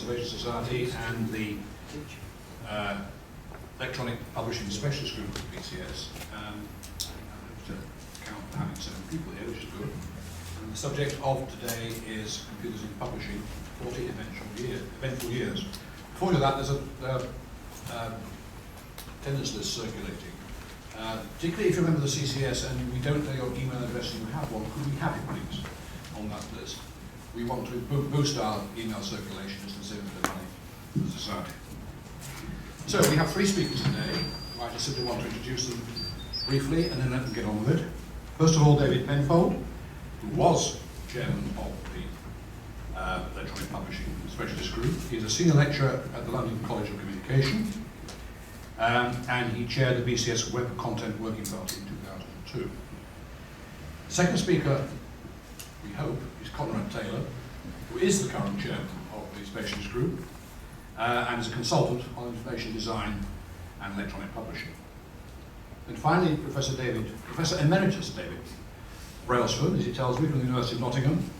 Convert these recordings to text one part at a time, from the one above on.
Conservation Society and the Electronic Publishing Specialist Group of BCS. I have to count having 7 people here, which is good. And the subject of today is Computers in Publishing, 40 eventful years. Before we do that, there's a attendance list circulating. Particularly if you remember the CCS and we don't know your email address and you have one, could we have it please on that list? We want to boost our email circulation just to save a bit of money for the society. So we have 3 speakers today. I just simply want to introduce them briefly and then let them get on with it. First of all, David Penfold, who was chairman of the Electronic Publishing Specialist Group. He's a senior lecturer at the London College of Communication, and he chaired the BCS Web Content Working Party in 2002. Second speaker, we hope, is Conrad Taylor, who is the current chairman of the Specialist Group, and is a consultant on information design and electronic publishing. And finally, Professor Emeritus David Brailsford, as he tells me, from the University of Nottingham,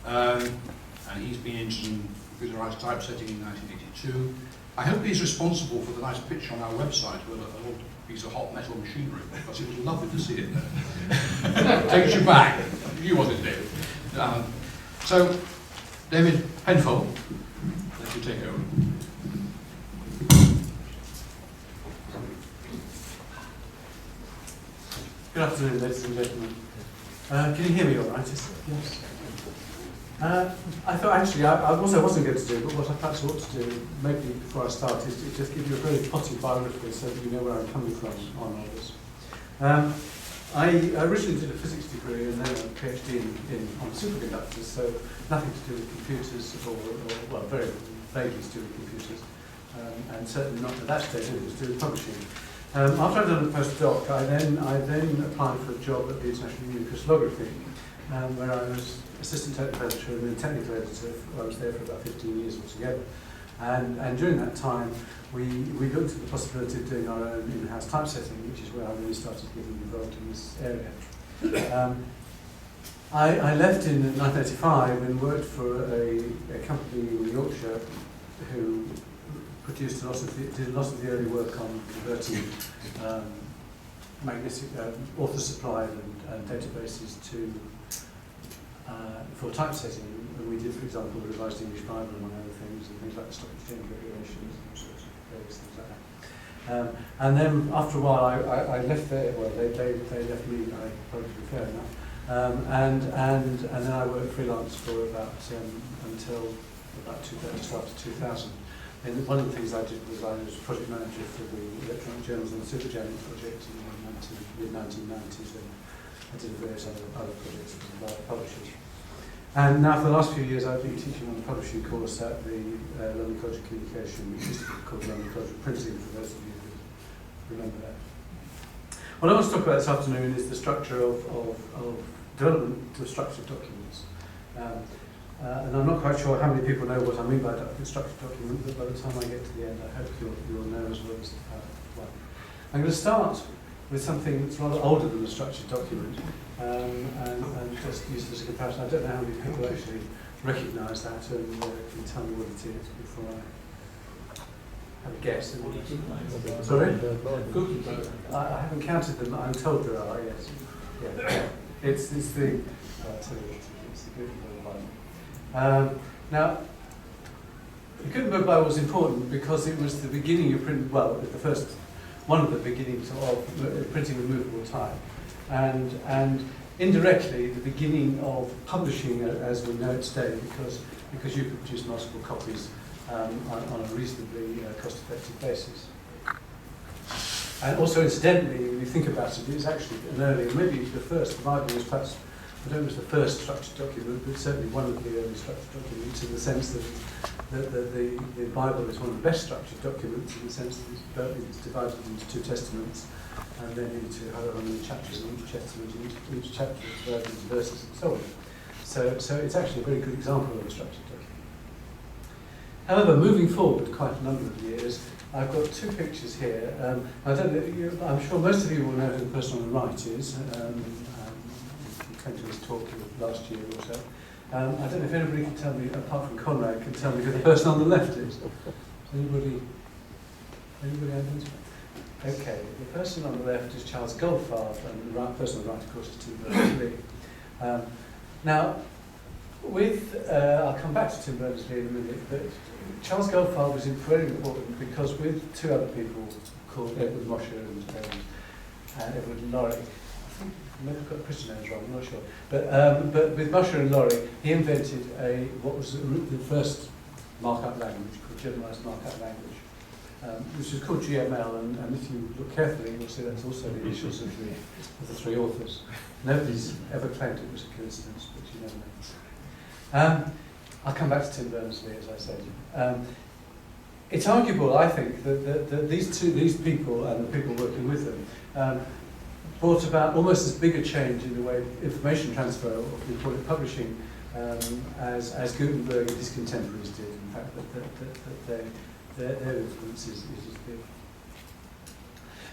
and he's been interested in computerised typesetting in 1982. I hope he's responsible for the nice picture on our website with a little piece of hot metal machinery, because it was lovely to see it there. Takes you back. You wasn't, David. So, David Penfold, let you take over. Good afternoon, ladies and gentlemen. Can you hear me all right? Yes. I thought actually, what I wasn't going to do, but what I perhaps ought to do, maybe before I start, is to just give you a very potty biography so that you know where I'm coming from on all this. I originally did a physics degree and then a PhD on superconductors, so nothing to do with computers, or well, very vaguely to do with computers, and certainly not at that stage, it was to do with publishing. After I'd done a postdoc, I then applied for a job at the International Union of Crystallography, where I was assistant technical editor and then technical editor. I was there for about 15 years altogether. And during that time, we looked at the possibility of doing our own in-house typesetting, which is where I really started getting involved in this area. I left in 1985 and worked for a company in Yorkshire who produced did a lot of the early work on converting magnetic author supplied and databases to for typesetting, and we did, for example, the Revised English Bible among other things, and things like the stock exchange regulations and all sorts of various things like that. And then after a while, I left there. Well, they left me. I probably fair enough. And then I worked freelance for about until about 2000. And one of the things I did was I was project manager for the Electronic Journals and the Super Journal project in the mid-1990s, and I did various other projects with large publishers. And now for the last few years I've been teaching on a publishing course at the London College of Communication, which used to be called London College of Printing, for those of you who remember that. What I want to talk about this afternoon is the structure of development of structured documents. And I'm not quite sure how many people know what I mean by structured document, but by the time I get to the end, I hope you'll know as well as well. I'm going to start with something that's rather older than a structured document, and just use it as a comparison. I don't know how many people actually recognise that and can tell me what it is before I have a guess. Sorry? I haven't counted them. I'm told there are. Yes. Yeah. It's the. I'll tell you. It's the Gutenberg Bible. Now, the Gutenberg Bible was important because it was the beginning of print. Well, one of the beginnings of printing removable type, and indirectly the beginning of publishing as we know it today, because you could produce multiple copies on a reasonably cost-effective basis. And also, incidentally, when you think about it, it's actually an early, maybe the first. The Bible was perhaps, I don't know if it was the first structured document, but certainly one of the early structured documents, in the sense that the Bible is one of the best structured documents, in the sense that it's divided into 2 testaments, and then into however many chapters in each testament, each chapter is divided into verses and so on. So it's actually a very good example of a structured document. However, moving forward quite a number of years, I've got 2 pictures here. I don't know, I'm sure most of you will know who the person on the right is. He came to this talk last year or so. I don't know if anybody can tell me, apart from Conrad, can tell me who the person on the left is. Anybody identify? Okay, the person on the left is Charles Goldfarb, and the person on the right, of course, is Tim Berners-Lee. Now, I'll come back to Tim Berners-Lee in a minute, but Charles Goldfarb was very important because with two other people called Edward Mosher and Edward Laurie, I think maybe I've got Christian names wrong, I'm not sure, but with Mosher and Laurie, he invented what was the first markup language, called generalized markup language, which is called GML, and if you look carefully, you'll see that's also the initials of the three authors. Nobody's ever claimed it was a coincidence, but you never know. I'll come back to Tim Berners-Lee, as I said. It's arguable, I think, that these people and the people working with them brought about almost as big a change in the way information transfer, or we call it publishing, as Gutenberg and his contemporaries did. In fact, that their influence is as big.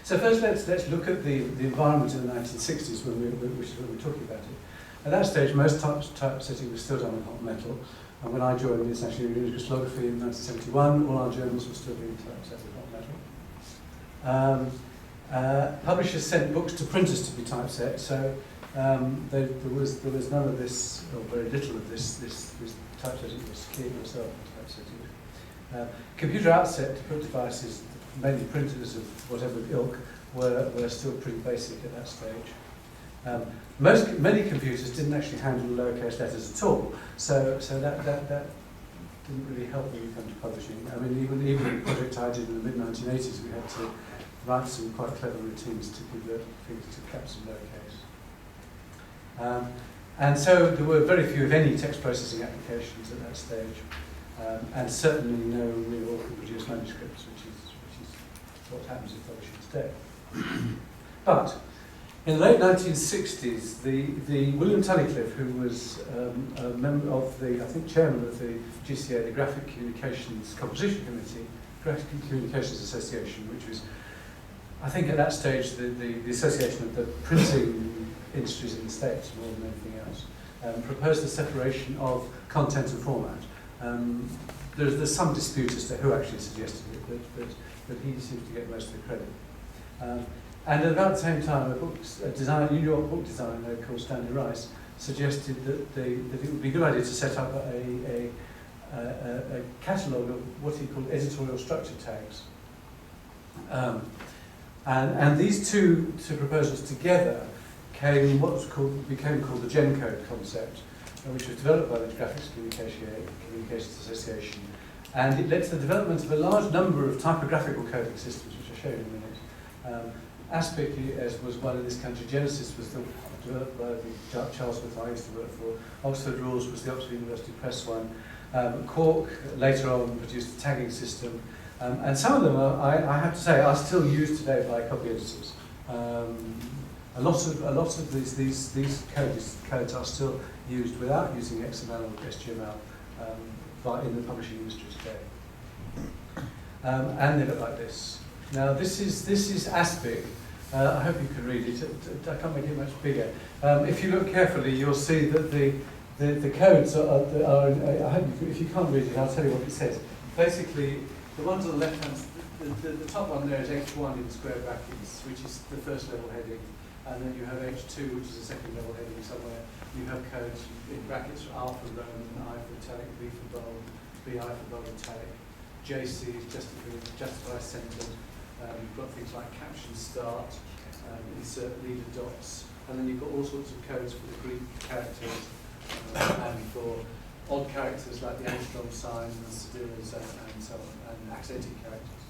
So first, let's look at the environment in the 1960s, which is when we're talking about it. At that stage, most typesetting was still done on hot metal. And when I joined the International Union of Crystallography in 1971, all our journals were still being typeset with hot metal. Publishers sent books to printers to be typeset, so there was none of this, or very little of this typesetting was key myself typesetting. Computer outset to print devices, mainly printers of whatever ilk, were still pretty basic at that stage. Many computers didn't actually handle lowercase letters at all, so that didn't really help when you come to publishing. I mean, even the project I did in the mid-1980s, we had to write some quite clever routines to convert things to caps and lowercase. And so there were very few, if any, text processing applications at that stage, and certainly no real author-produced manuscripts, which is what happens in publishing today. But in the late 1960s, the William Tunnicliffe, who was a member of the, I think, chairman of the GCA, the Graphic Communications Composition Committee, Graphic Communications Association, which was, I think at that stage, the association of the printing industries in the States more than anything else, proposed the separation of content and format. There's some dispute as to who actually suggested it, but he seems to get most of the credit. And at about the same time, a New York book designer called Stanley Rice suggested that it would be a good idea to set up a catalogue of what he called editorial structure tags. And these two proposals together became called the GenCode concept, which was developed by the Graphics Communications Association. And it led to the development of a large number of typographical coding systems, which I'll show you in a minute. Aspic, as was one in this country, Genesis was developed by the Charles Smith I used to work for. Oxford Rules was the Oxford University Press one. Cork later on produced a tagging system. And some of them, I have to say, are still used today by copy editors. A lot of these codes are still used without using XML or SGML in the publishing industry today. And they look like this. Now this is Aspic. I hope you can read it. I can't make it much bigger. If you look carefully, you'll see that the codes are I hope if you can't read it, I'll tell you what it says. Basically, the ones on the left hand, the top one there is H1 in square brackets, which is the first level heading, and then you have H2, which is the second level heading somewhere. You have codes in brackets R for Roman, I for italic, B for bold, BI for bold italic. JC is justify centered. You've got things like caption start, insert leader dots, and then you've got all sorts of codes for the Greek characters and for odd characters like the Angstrom sign, the Sidereus, and so on, and accented characters.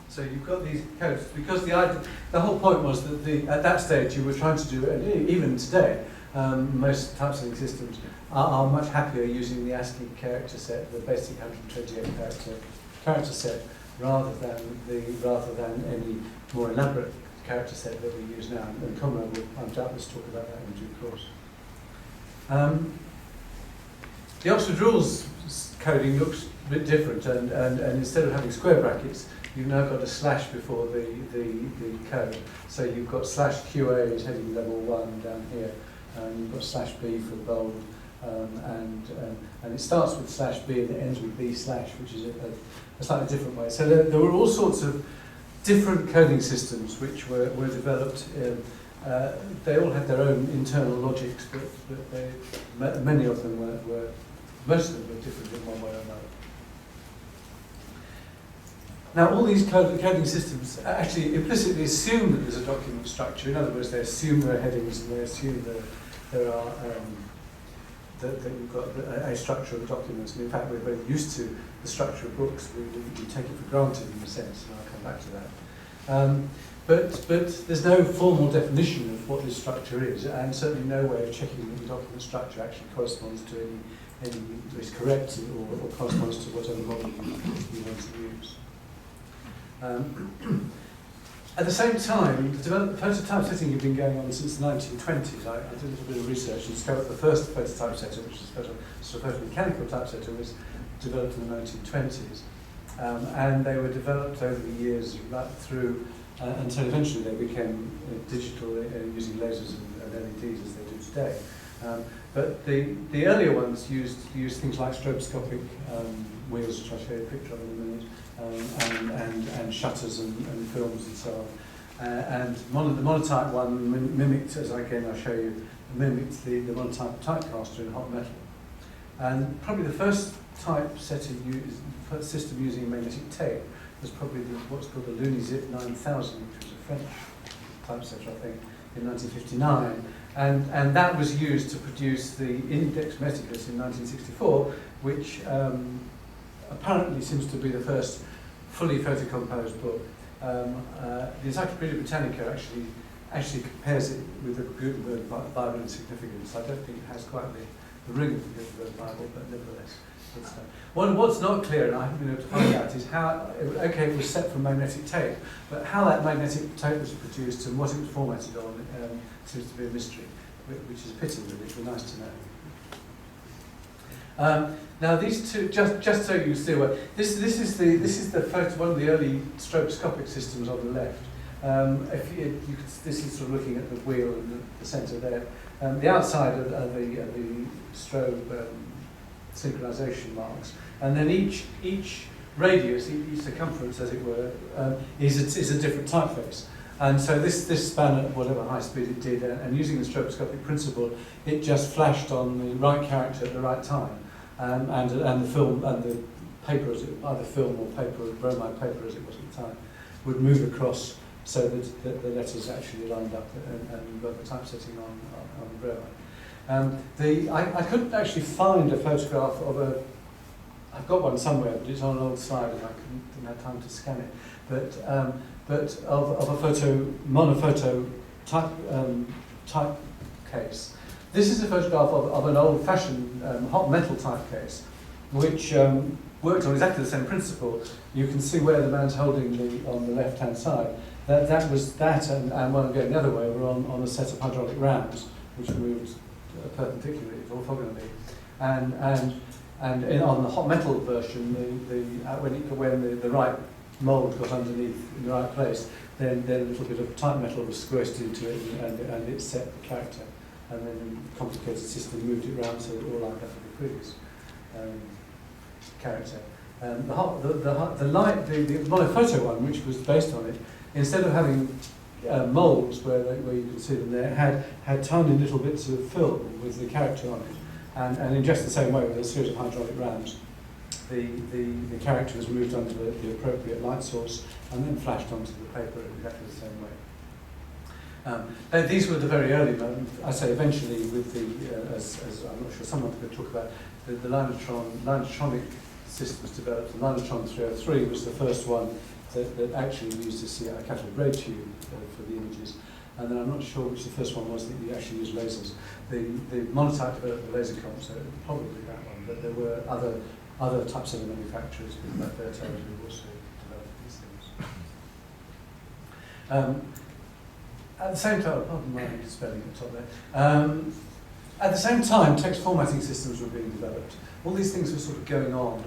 So you've got these codes because the whole point was that at that stage you were trying to do, and even today, most typesetting systems are much happier using the ASCII character set, the basic 128 character set, rather than any more elaborate character set that we use now. And Conrad will doubtless talk about that in due course. The Oxford Rules coding looks a bit different, and instead of having square brackets, you've now got a slash before the code. So you've got slash QA is heading level 1 down here, and you've got slash B for bold, and it starts with /b and it ends with b/, which is a slightly different way. So there were all sorts of different coding systems which were developed. They all had their own internal logics, but many of them were, most of them were different in one way or another. Now, all these coding systems actually implicitly assume that there's a document structure. In other words, they assume there are headings and they assume that there are that you've got a structure of documents. And in fact, we're very used to the structure of books. We take it for granted in a sense, and I'll come back to that. But there's no formal definition of what this structure is, and certainly no way of checking that the document structure actually corresponds to any is correct or corresponds to whatever model you want to use. At the same time, the prototype setting had been going on since the 1920s. I did a little bit of research and discovered the first prototype setter, which is a sort of mechanical typesetter, was developed in the 1920s. And they were developed over the years right through until eventually they became digital using lasers and LEDs as they do today. But the earlier ones used things like stroboscopic wheels, which I'll show you a picture of in a minute, and shutters and films and so on. And the monotype one mimicked, as again I'll show you, mimicked the monotype typecaster in hot metal. And probably the first first system using magnetic tape was probably what's called the LuniZip 9000, which was a French typesetter, I think, in 1959. And that was used to produce the Index Meticus in 1964, which apparently seems to be the first fully photocomposed book. The Encyclopedia Britannica actually compares it with the Gutenberg Bible in significance. I don't think it has quite the ring of the Gutenberg Bible, but nevertheless. What's not clear, and I haven't been able to find out, is how, okay, it was set from magnetic tape, but how that magnetic tape was produced and what it was formatted on seems to be a mystery, which is a pity, really. It would be nice to know. Now, these two, just so you see, this is the first one of the early stroboscopic systems on the left. This is sort of looking at the wheel in the centre there. The outside are the strobe synchronization marks, and then each radius, each circumference, as it were, is a different typeface. And so this span at whatever high speed it did, and using the stroboscopic principle, it just flashed on the right character at the right time, and the film and the paper, either film or paper, bromide paper as it was at the time, would move across so that the letters actually lined up and you got the typesetting on the bromide. I couldn't actually find a photograph of I've got one somewhere, but it's on an old slide and I didn't have time to scan it. But of a monophoto type case. This is a photograph of an old-fashioned hot metal type case, which worked on exactly the same principle. You can see where the man's holding on the left-hand side. That was that, and one going the other way were on a set of hydraulic rams, which moved perpendicularly, orthogonally, and on the hot metal version, when the right mould got underneath in the right place, then a little bit of type metal was squished into it, and it set the character, and then the complicated system moved it around so it all lined up with the previous character. The monophoto one, which was based on it, instead of having moulds where you can see them there, had tiny little bits of film with the character on it, and in just the same way with a series of hydraulic rams, the character was moved onto the appropriate light source and then flashed onto the paper in exactly the same way. These were the very early ones. I say eventually with as I'm not sure someone could talk about, the Linotronic systems developed. The Linotron 303 was the first one that actually used a cathode ray tube for the images. And then I'm not sure which the first one was that you actually used lasers. The monotype developed the laser comp, so probably that one, but there were other types of manufacturers like Vertel who also developed these things. At the same time, pardon my spelling at the top there. At the same time, text formatting systems were being developed. All these things were sort of going on,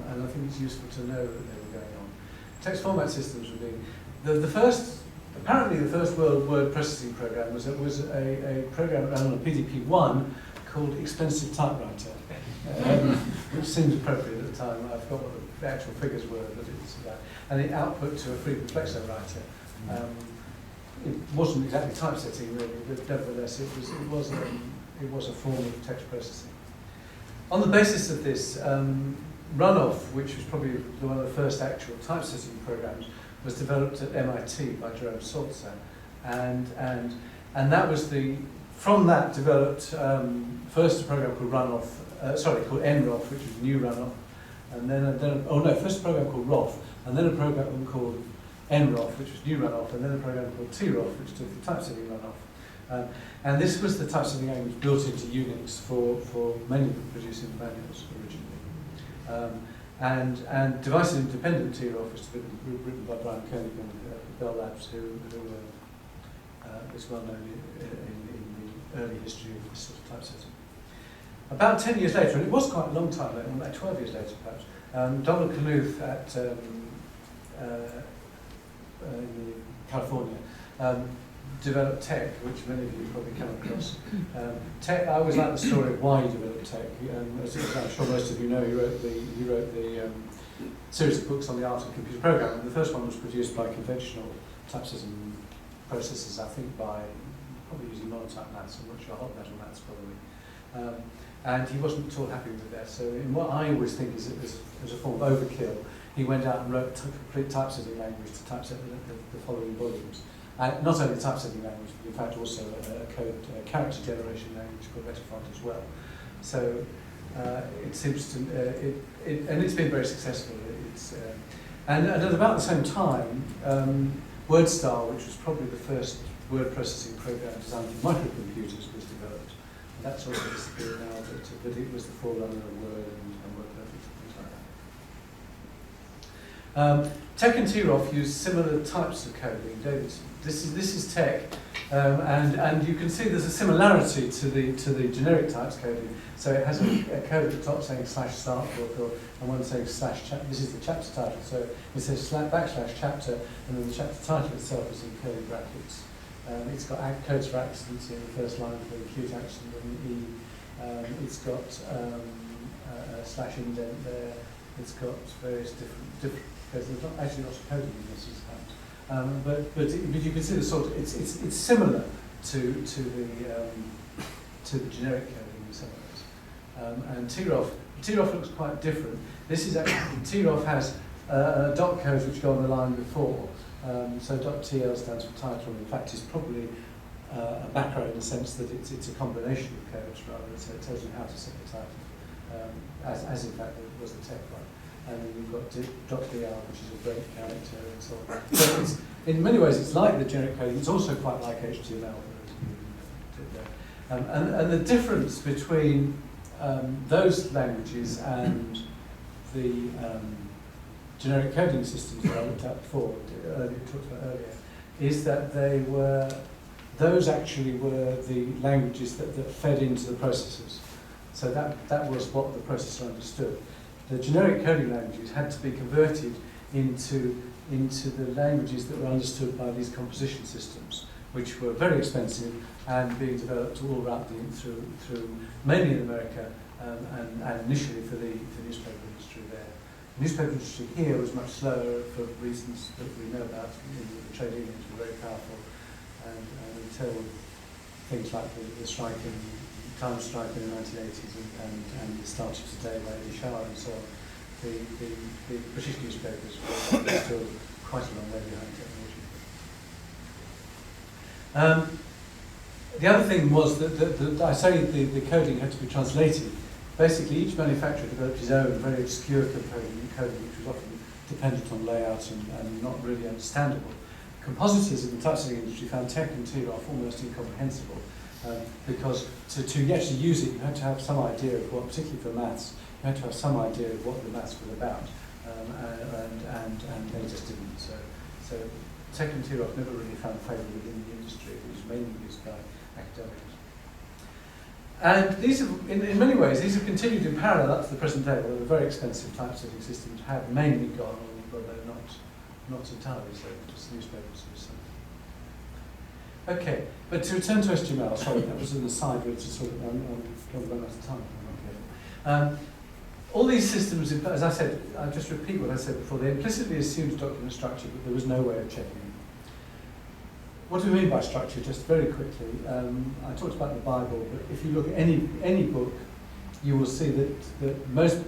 and I think it's useful to know that they were going on. Text format systems were being apparently the first word processing program was a program on a PDP-1 called expensive typewriter, which seems appropriate at the time. I forgot what the actual figures were, but it's that. And it output to a free flexo writer. It wasn't exactly typesetting really, but nevertheless it was a form of text processing. On the basis of this, Runoff, which was probably one of the first actual typesetting programs, was developed at MIT by Jerome Salzer, and that was from that developed first a program called called NROF, which was New Runoff, and first a program called ROF, and then a program called NROF, which was New Runoff, and then a program called TROF, which stood for Typesetting Runoff. And this was the typesetting language built into Unix for mainly producing manuals originally. And device-independent TROF was written by Brian Koenig and Bell Labs, who was well known in the early history of this sort of typesetting. About 10 years later, and it was quite a long time later, about 12 years later perhaps, Donald Knuth at in California developed TeX, which many of you probably come across. TeX, I always like the story of why he developed TeX. As I'm sure most of you know, he wrote the series of books on the art of computer programming. The first one was produced by conventional typesetting processes, I think by probably using monotype maths, I'm not sure, hot metal maths probably. And he wasn't at all happy with that. So in what I always think is as a form of overkill, he went out and wrote a complete typesetting language to typeset the following volumes. Not only the typesetting language, but in fact also a character generation language called Betafont as well. So it seems to, and it's been very successful. And at about the same time, WordStar, which was probably the first word processing program designed for microcomputers, was developed. And that's also disappeared now, but it was the forerunner of Word and WordPerfect and things like that. TeX and TROF use similar types of coding. David, this is TeX, and you can see there's a similarity to the generic types coding. So it has a code at the top saying /start book, and one saying /chapter. This is the chapter title. So it says /chapter, and then the chapter title itself is in curly brackets. It's got codes for accidents in the first line for the acute accident and E. It's got a / indent there. It's got various different codes. There's not actually lots of coding in this, but you can see the sort of it's similar to the generic coding in some ways. And TROF looks quite different. This is actually TROF has dot codes which go on the line before. So .tl stands for title. In fact, it's probably a macro in the sense that it's a combination of codes rather. So it tells you how to set the title, as in fact it was the TeX one. And then you've got .dr, which is a break character and so on. So in many ways, it's like the generic coding. It's also quite like HTML. And the difference between those languages and the generic coding systems that I looked at before, talked about earlier, is that those actually were the languages that fed into the processors. So that was what the processor understood. The generic coding languages had to be converted into the languages that were understood by these composition systems, which were very expensive and being developed all around through mainly in America and initially for the newspaper industry there. The newspaper industry here was much slower for reasons that we know about. The trade unions were very powerful, and until things like the strike time strike in the 1980s and the start of today by Eddie Shah and so on, the British newspapers were still quite a long way behind technology. The other thing was that I say the coding had to be translated. Basically, each manufacturer developed his own very obscure coding, which was often dependent on layout and not really understandable. Compositors in the typesetting industry found TeX and TROF almost incomprehensible. Because to actually use it, you had to have some idea of what, particularly for maths, you had to have some idea of what the maths was about, and they just didn't. So TeX and TROF never really found favour within the industry. It was mainly used by academics. And these have, in many ways, these have continued in parallel up to the present day, although the very expensive typesetting systems have mainly gone, although not entirely so, just newspapers or something. Okay, but to return to SGML, sorry, that was an aside, which is sort of, I'm going out of time. Okay. All these systems, as I said, I'll just repeat what I said before, they implicitly assumed document structure, but there was no way of checking it. What do we mean by structure? Just very quickly, I talked about the Bible, but if you look at any book, you will see that most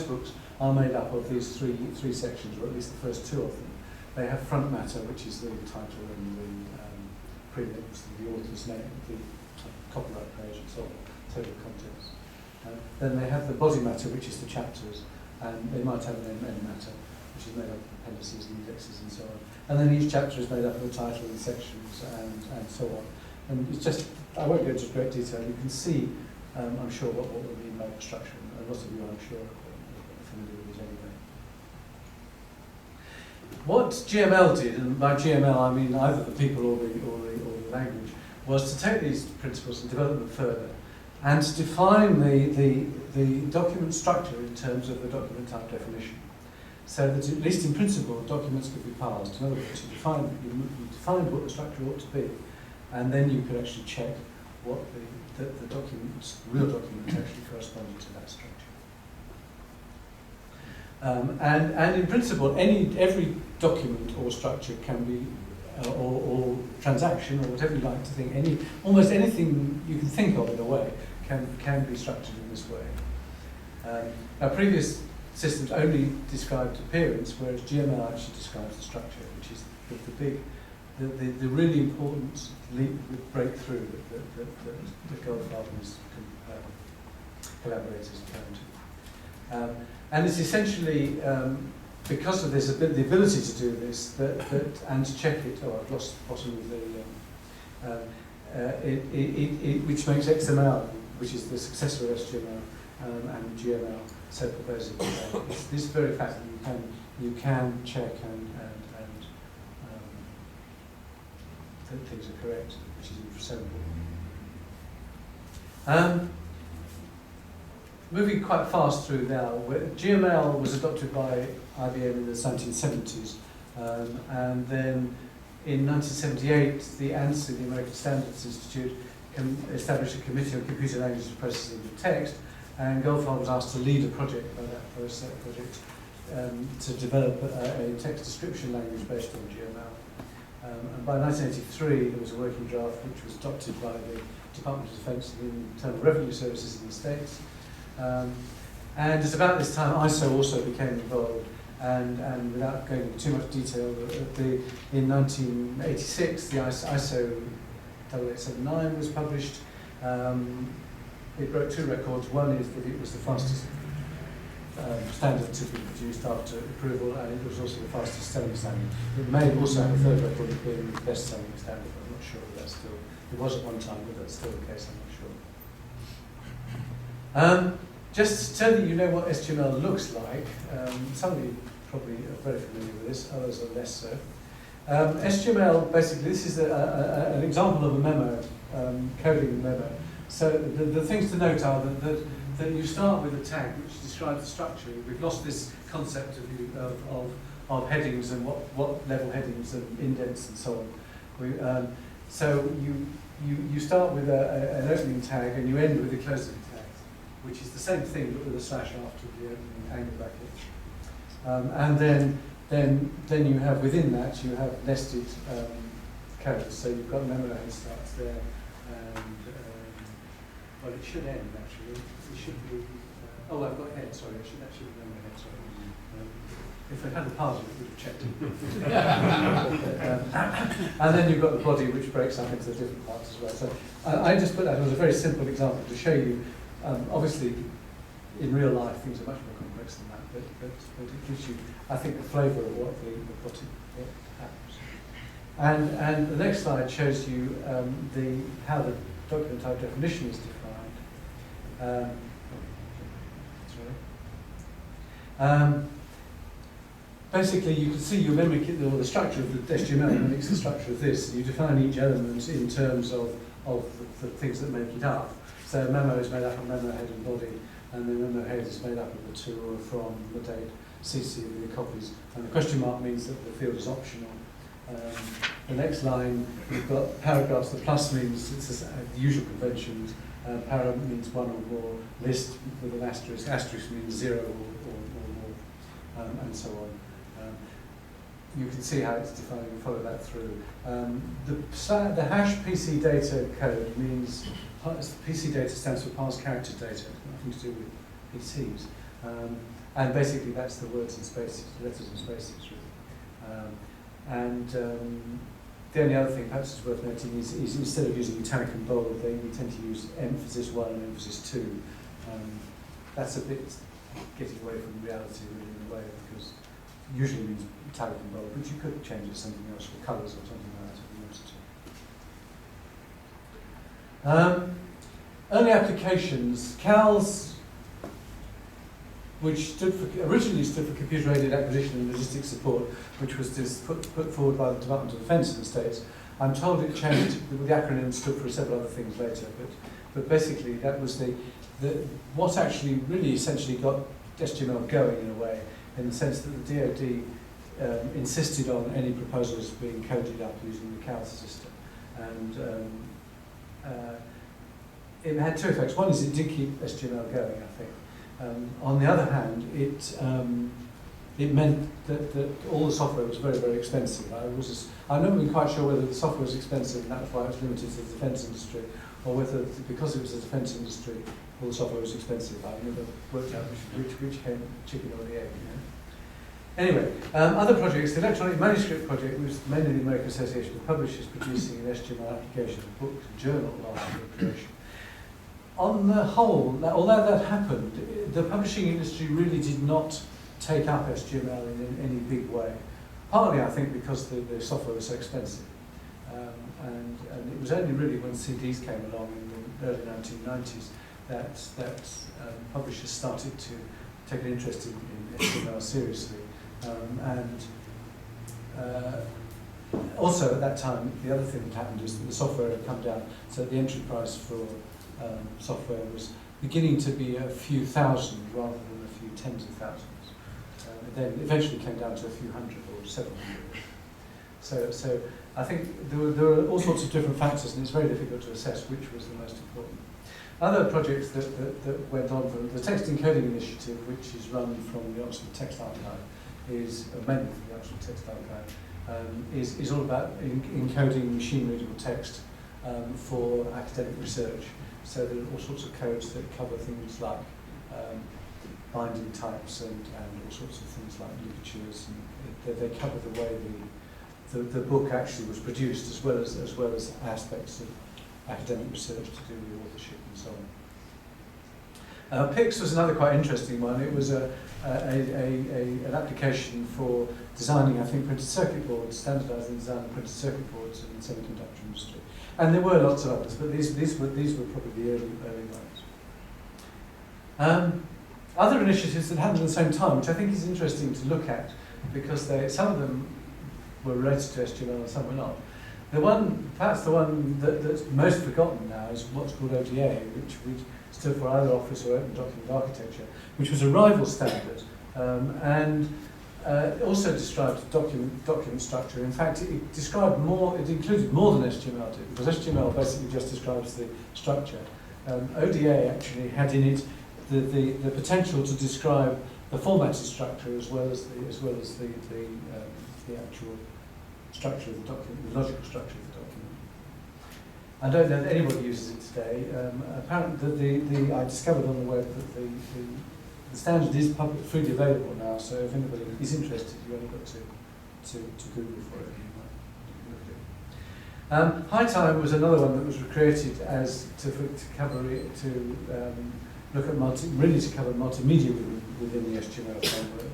books are made up of these three sections, or at least the first two of them. They have front matter, which is the title and the prelims, the author's name, the copyright page, and so on, table of contents. Then they have the body matter, which is the chapters, and they might have an end matter, which is made up of appendices and indexes and so on. And then each chapter is made up of the title and sections and so on. And it's just, I won't go into great detail. You can see, I'm sure, what we mean by the structure. A lot of you, I'm sure, are familiar with it anyway. What GML did, and by GML I mean either the people or the language, was to take these principles and develop them further, and to define the document structure in terms of the document type definition. So that at least in principle, documents could be parsed. In other words, you defined what the structure ought to be, and then you could actually check what the documents, real documents, actually corresponded to that structure. And in principle, every document or structure can be, or transaction, or whatever you like to think, almost anything you can think of in a way can be structured in this way. Now, previous systems only described appearance, whereas GML actually describes the structure, which is the really important breakthrough that Goldfarb and his collaborators found. And it's essentially because of this, the ability to do this, and to check it. Oh, I've lost the bottom of the. Which makes XML, which is the successor of SGML, and GML so pervasive. It's this very fact that you can check and that things are correct, which is so important. Moving quite fast through now, GML was adopted by IBM in the 1970s, and then in 1978 the ANSI, the American Standards Institute, established a committee on computer language and processing of text, and Goldfarb was asked to lead a project by that first project to develop a text description language based on GML. And by 1983 there was a working draft which was adopted by the Department of Defense and the Internal Revenue Services in the States. And it's about this time ISO also became involved, and without going into too much detail, in 1986 the ISO 8879 was published. It broke two records. One is that it was the fastest standard to be produced after approval, and it was also the fastest selling standard. It may also have a third record of being the best selling standard. I'm not sure if that's still, it was at one time, but that's still the case, I'm not sure. Just so that you know what SGML looks like, some of you probably are very familiar with this, others are less so. SGML, basically, this is an example of a memo, coding memo. So the things to note are that you start with a tag which describes the structure. We've lost this concept of headings and what level headings and indents and so on. So you start with an opening tag and you end with a closing tag, which is the same thing but with a slash after the opening angle bracket. And then you have within that you have nested codes. So you've got memo head starts there, and well, it should end actually. It should be. Oh, I've got head. Sorry, that should be memo head. Sorry. If I had a parser, it would have checked it. And then you've got the body, which breaks up into the different parts as well. So I just put that as a very simple example to show you. Obviously, in real life, things are much more complex than that, but it gives you, I think, a flavour of what happens. And the next slide shows you how the document type definition is defined. Basically, you can see you mimic it, or the structure of the SGML mimics the structure of this. You define each element in terms of the things that make it up. So memo is made up of memo head and body, and the memo head is made up of the to or from, the date, CC, the copies, and the question mark means that the field is optional. The next line, we've got paragraphs. The plus means it's the usual conventions. Para means one or more. List with an asterisk. Asterisk means 0 or more, and so on. You can see how it's defined. We follow that through. The hash PC data code means PC data stands for parsed character data. It's nothing to do with PCs. And basically, that's the words and spaces, letters and spaces, really. The only other thing perhaps is worth noting is instead of using italic and bold, we tend to use emphasis 1 and emphasis 2. That's a bit getting away from reality, really, in a way, because it usually means italic and bold, but you could change it to something else, or colours or something like that if you wanted to. Early applications, CALS, which originally stood for Computer-Aided Acquisition and Logistics Support, which was put forward by the Department of Defence in the States. I'm told it changed, the acronym stood for several other things later, but basically that was what actually really essentially got SGML going in a way, in the sense that the DoD insisted on any proposals being coded up using the CALS system. And it had two effects. One is it did keep SGML going, I think. On the other hand, it meant that all the software was very, very expensive. I've never been quite sure whether the software was expensive and that was why it was limited to the defence industry, or whether because it was a defence industry, all the software was expensive. I've never worked out which came chicken or the egg. You know? Anyway, other projects, the Electronic Manuscript Project, which was mainly the American Association of Publishers producing an SGML application, a book, a journal after the creation. On the whole, although that happened, the publishing industry really did not take up SGML in any big way. Partly, I think, because the software was so expensive. And it was only really when CDs came along in the early 1990s that publishers started to take an interest in SGML seriously. Also at that time, the other thing that happened is that the software had come down, so the entry price for software was beginning to be a few thousand rather than a few tens of thousands. Then eventually came down to a few hundred or several hundred. So I think there were all sorts of different factors, and it's very difficult to assess which was the most important. Other projects that went on, the Text Encoding Initiative, which is run from the Oxford Text Archive, is mainly from the Oxford Text Archive, is all about encoding machine-readable text for academic research. So there are all sorts of codes that cover things like binding types and all sorts of things like ligatures, and they cover the way the book actually was produced, as well as aspects of academic research to do with authorship and so on. PIX was another quite interesting one. It was an application for designing, I think, printed circuit boards, standardising the design of printed circuit boards in the semiconductor industry. And there were lots of others, but these were probably the early ones. Other initiatives that happened at the same time, which I think is interesting to look at, because some of them were related to SGML and some were not. Perhaps the one that's most forgotten now is what's called ODA, which stood for either Office or Open Document Architecture, which was a rival standard, and also described document structure. In fact, it included more than SGML did, because SGML basically just describes the structure. ODA actually had in it the potential to describe the formatted structure as well as the actual structure of the document, the logical structure of the document. I don't know that anybody uses it today. Apparently, I discovered on the web that the standard is freely available now, so if anybody is interested, you've only got to Google for it. High Time was another one that was created as to look at multimedia within the SGML framework.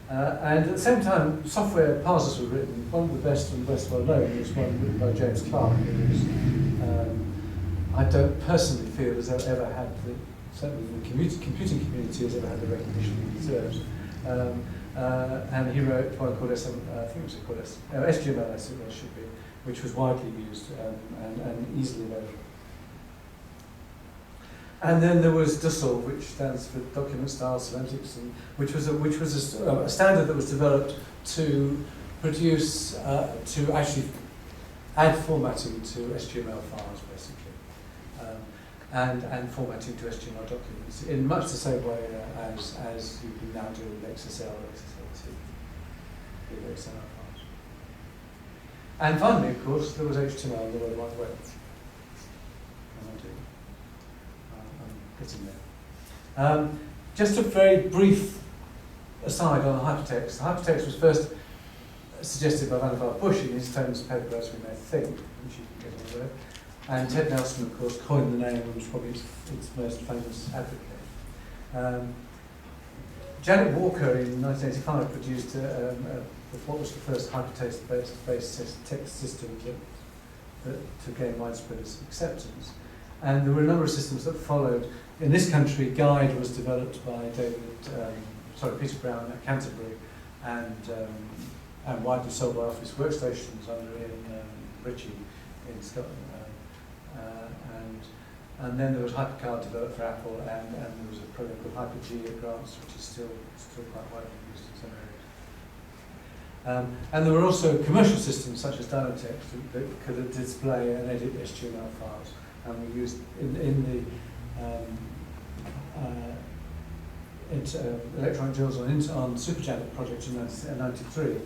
And at the same time, software parsers were written. One of the best and best well known was one written by James Clark, who I don't personally feel has ever had certainly the computing community has ever had the recognition he deserves. And he wrote one called SGML, as it should be, which was widely used and easily available. And then there was DSSL, which stands for Document Style Semantics, and which was a standard that was developed to produce, to actually add formatting to SGML files, basically, and formatting to HTML documents in much the same way as you can now do with XSL or XSLT, with XML files. And finally, of course, there was HTML and the World Wide Web. I'm getting there. Just a very brief aside on the hypertext. The hypertext was first suggested by Vannevar Bush in his famous paper, As We May Think, which you can get on the web. And Ted Nelson, of course, coined the name and was probably its most famous advocate. Janet Walker in 1985 produced what was the first hypertext-based text system to gain widespread acceptance. And there were a number of systems that followed. In this country, Guide was developed by Peter Brown at Canterbury, and widely sold by Office Workstations under Ian Ritchie in Scotland. And then there was HyperCard developed for Apple, and there was a program called Hyper-G at Grants, which is still quite widely used in some areas. And there were also commercial systems such as Dynatext that could display and edit HTML files, and we used in the electronic journals on SuperJanet project in 1993.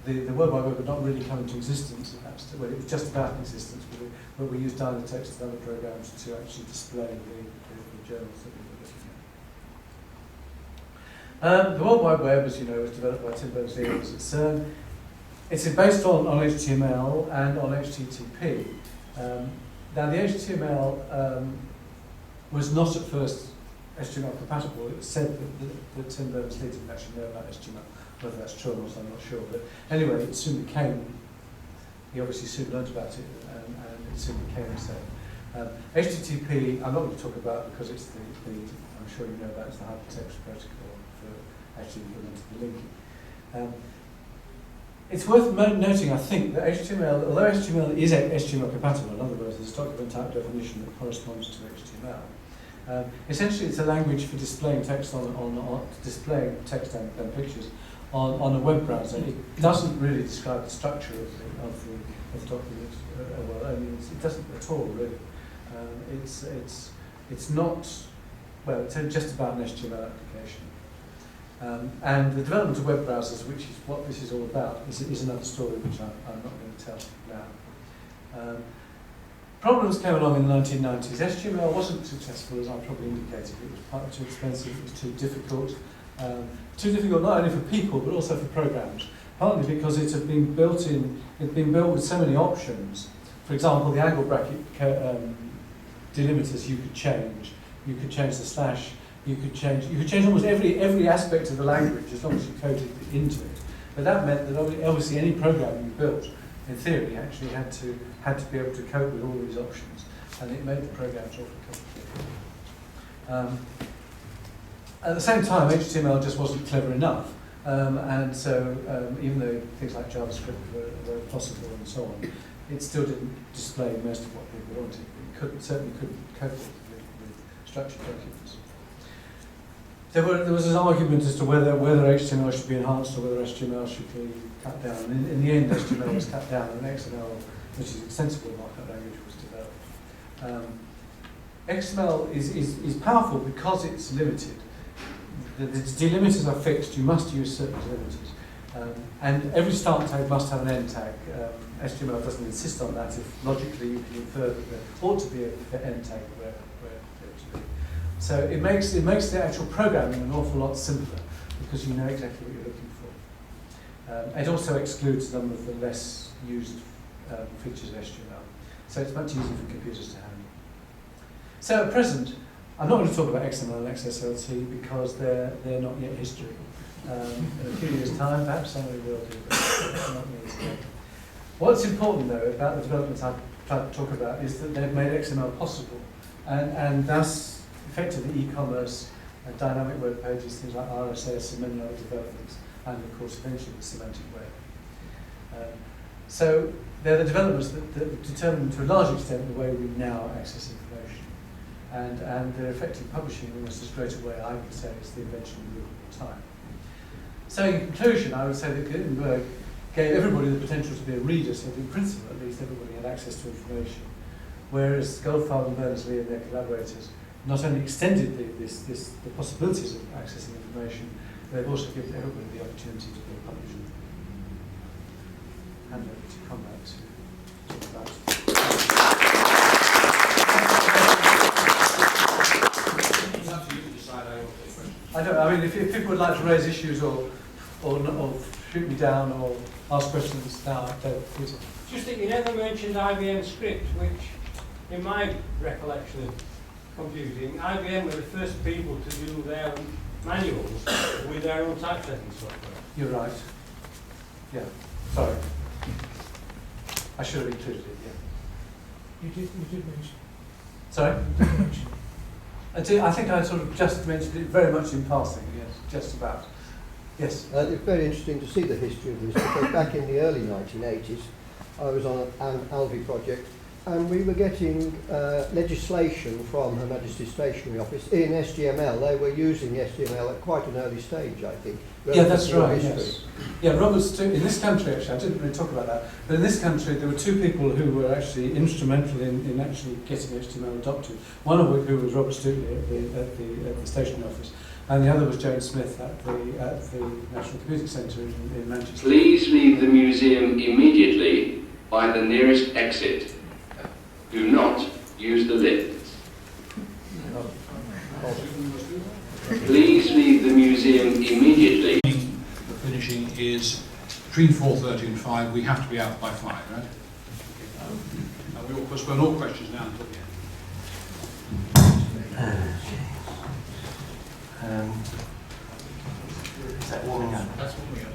The World Wide Web had not really come into existence, well, it was just about in existence, but we used Dynatext and other programs to actually display the journals that we were looking at. The World Wide Web, as you know, was developed by Tim Berners-Lee at CERN. It's based on HTML and on HTTP. Now, the HTML was not at first HTML compatible. It said that Tim Berners-Lee didn't actually know about HTML. Whether that's true or not, I'm not sure. But anyway, it soon became, he obviously soon learned about it, and it soon became so. HTTP, I'm not going to talk about because it's I'm sure you know about it's the hypertext protocol for actually implementing the linking. It's worth noting, I think, that HTML, although HTML is HTML compatible, in other words, there's a document type definition that corresponds to HTML. Essentially, it's a language for displaying text displaying text and pictures on a web browser. It doesn't really describe the structure of the document. Well, I mean, it doesn't at all really. It's not, well, it's just about an HTML application. And the development of web browsers, which is what this is all about, is another story which I'm not going to tell now. Problems came along in the 1990s. HTML wasn't successful, as I probably indicated. It was partly too expensive, it was too difficult. Too difficult not only for people, but also for programs. Partly because it had been built with so many options. For example, the angle bracket delimiters you could change. You could change the slash. You could change almost every aspect of the language as long as you coded it into it. But that meant that obviously any program you built, in theory, actually had to be able to cope with all these options, and it made the programs awfully complicated. At the same time, HTML just wasn't clever enough, and so even though things like JavaScript were possible and so on, it still didn't display most of what people wanted. It certainly couldn't cope with structured documents. There was an argument as to whether HTML should be enhanced or whether HTML should be cut down. And in the end, HTML was cut down, and XML, which is a extensible markup language, was developed. XML is powerful because it's limited. The delimiters are fixed. You must use certain delimiters. And every start tag must have an end tag. HTML doesn't insist on that. If logically you can infer that there ought to be an end tag where it should be. So it makes the actual programming an awful lot simpler because you know exactly what you're looking for. It also excludes some of the less used features of HTML. So it's much easier for computers to handle. So at present, I'm not going to talk about XML and XSLT because they're not yet history. In a few years' time, perhaps somebody will do, but not me today. What's important, though, about the developments I've tried to talk about is that they've made XML possible, and thus, effectively, e-commerce, dynamic web pages, things like RSS and many other developments, and of course, eventually, the semantic web. So they're the developments that determine, to a large extent, the way we now access information. And they're effectively publishing almost as great a way, I would say, as the invention of movable type. So in conclusion, I would say that Gutenberg gave everybody the potential to be a reader, so that in principle at least everybody had access to information. Whereas Goldfarb and Berners-Lee and their collaborators not only extended the possibilities of accessing information, they've also given everybody the opportunity to be a publisher. Hand over to Conrad to talk about. It's up to you to decide how you want to take questions. I don't. I mean, if people would like to raise issues or shoot me down or ask questions now, please. Just that you never mentioned IBM script, which, in my recollection of computing, IBM were the first people to do their manuals with their own typesetting software. You're right. Yeah. Sorry. I should have included it. Yeah. You did mention. Sorry. You did mention. I think I sort of just mentioned it very much in passing. Yes. Just about. Yes. It's very interesting to see the history of this, because back in the early 1980s, I was on an Alvi project, and we were getting legislation from Her Majesty's Stationery Office in SGML. They were using SGML at quite an early stage, I think. Yeah, that's right, yes. Yeah, Robert's in this country, actually, I didn't really talk about that, but in this country there were two people who were actually instrumental in actually getting HTML adopted. One of who was Robert Stuteley at the Stationery Office, and the other was Jane Smith at the National Computing Centre in Manchester. Please leave the museum immediately by the nearest exit. Do not use the lifts. Please leave the museum immediately. The finishing is between 4:30 and 5. We have to be out by 5, right? We will postpone all questions now until the end. Is that warming up? That's what we got.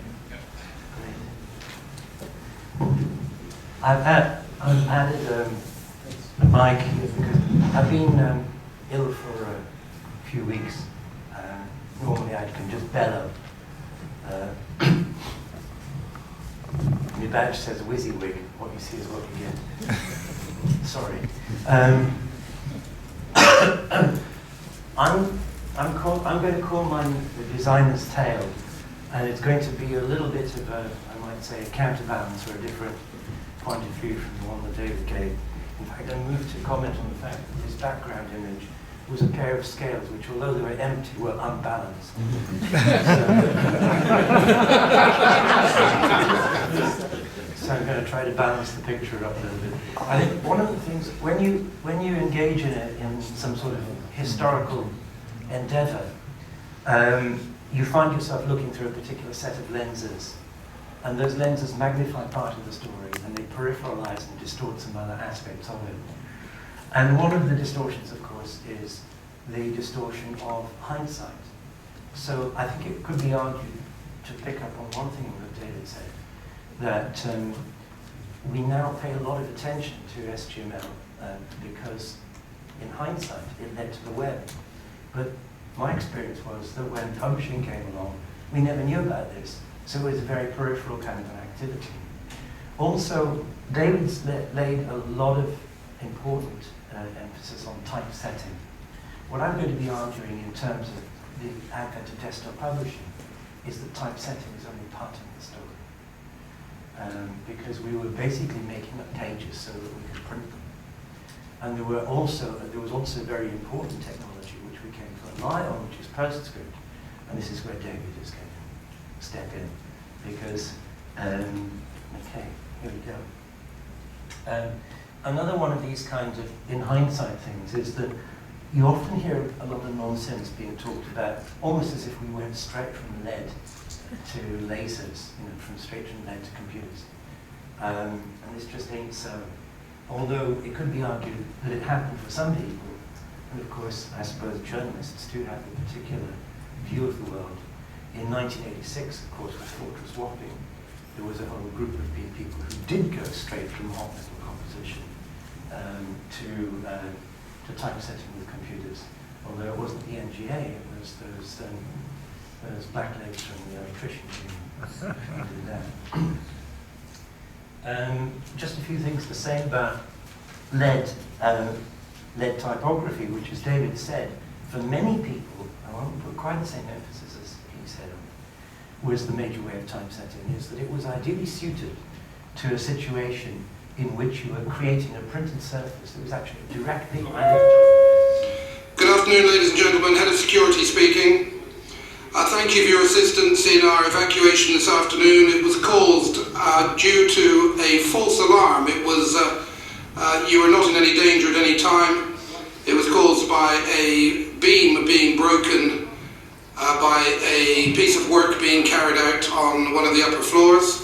I've added a mic because I've been ill for a few weeks. Normally I can just bellow. My badge says WYSIWYG. What you see is what you get. Sorry. I'm going to call mine The Designer's Tale, and it's going to be a little bit of a, I might say, a counterbalance or a different point of view from the one that David gave. In fact, I'm moved to comment on the fact that his background image was a pair of scales which, although they were empty, were unbalanced. So I'm going to try to balance the picture up a little bit. I think one of the things, when you engage in some sort of historical endeavour, you find yourself looking through a particular set of lenses, and those lenses magnify part of the story, and they peripheralize and distort some other aspects of it. And one of the distortions, of course, is the distortion of hindsight. So I think it could be argued, to pick up on one thing that David said, that we now pay a lot of attention to SGML because, in hindsight, it led to the web. But my experience was that when publishing came along, we never knew about this. So it was a very peripheral kind of an activity. Also, David's laid a lot of important emphasis on typesetting. What I'm going to be arguing in terms of the advent of desktop publishing is that typesetting is only part of the story. Because we were basically making up pages so that we could print them. And there was also very important technology which we came to rely on, which is PostScript. And this is where David is going to step in. Because, okay, here we go. Another one of these kinds of, in hindsight things, is that you often hear a lot of nonsense being talked about, almost as if we went straight from lead to lasers, from straight from lead to computers. And this just ain't so. Although it could be argued that it happened for some people, and of course, I suppose journalists do have a particular view of the world. In 1986, of course, with Fortress Wapping, there was a whole group of people who did go straight from hot metal composition to typesetting with computers. Although it wasn't the NGA, it was those blacklegs from the electrician who did that. Just a few things to say about lead typography, which, as David said, for many people, I won't put quite the same emphasis as he said on it, was the major way of typesetting, is that it was ideally suited to a situation in which you were creating a printed surface that was actually directly aimed. Good afternoon, ladies and gentlemen. Head of Security speaking. Thank you for your assistance in our evacuation this afternoon. It was caused due to a false alarm. It was, you were not in any danger at any time. It was caused by a beam being broken by a piece of work being carried out on one of the upper floors.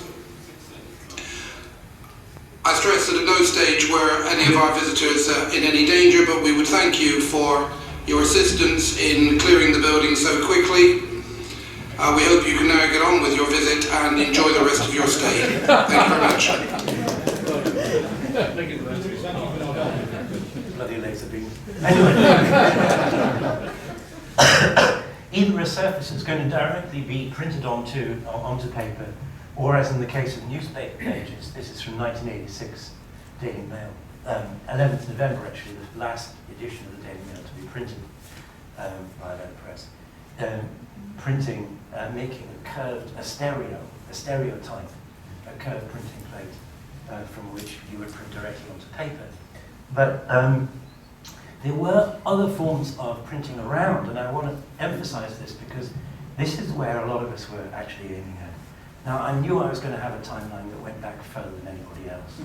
I stress that at no stage were any of our visitors in any danger, but we would thank you for your assistance in clearing the building so quickly. We hope you can now get on with your visit and enjoy the rest of your stay. Thank you very much. Bloody legs are being... Anyway. Either a surface that's going to directly be printed onto paper, or as in the case of newspaper pages, this is from 1986 Daily Mail, 11th November actually, the last edition of the Daily Mail to be printed by that press. Making a stereotype, a curved printing plate from which you would print directly onto paper. But there were other forms of printing around, and I want to emphasize this because this is where a lot of us were actually aiming at. Now, I knew I was going to have a timeline that went back further than anybody else,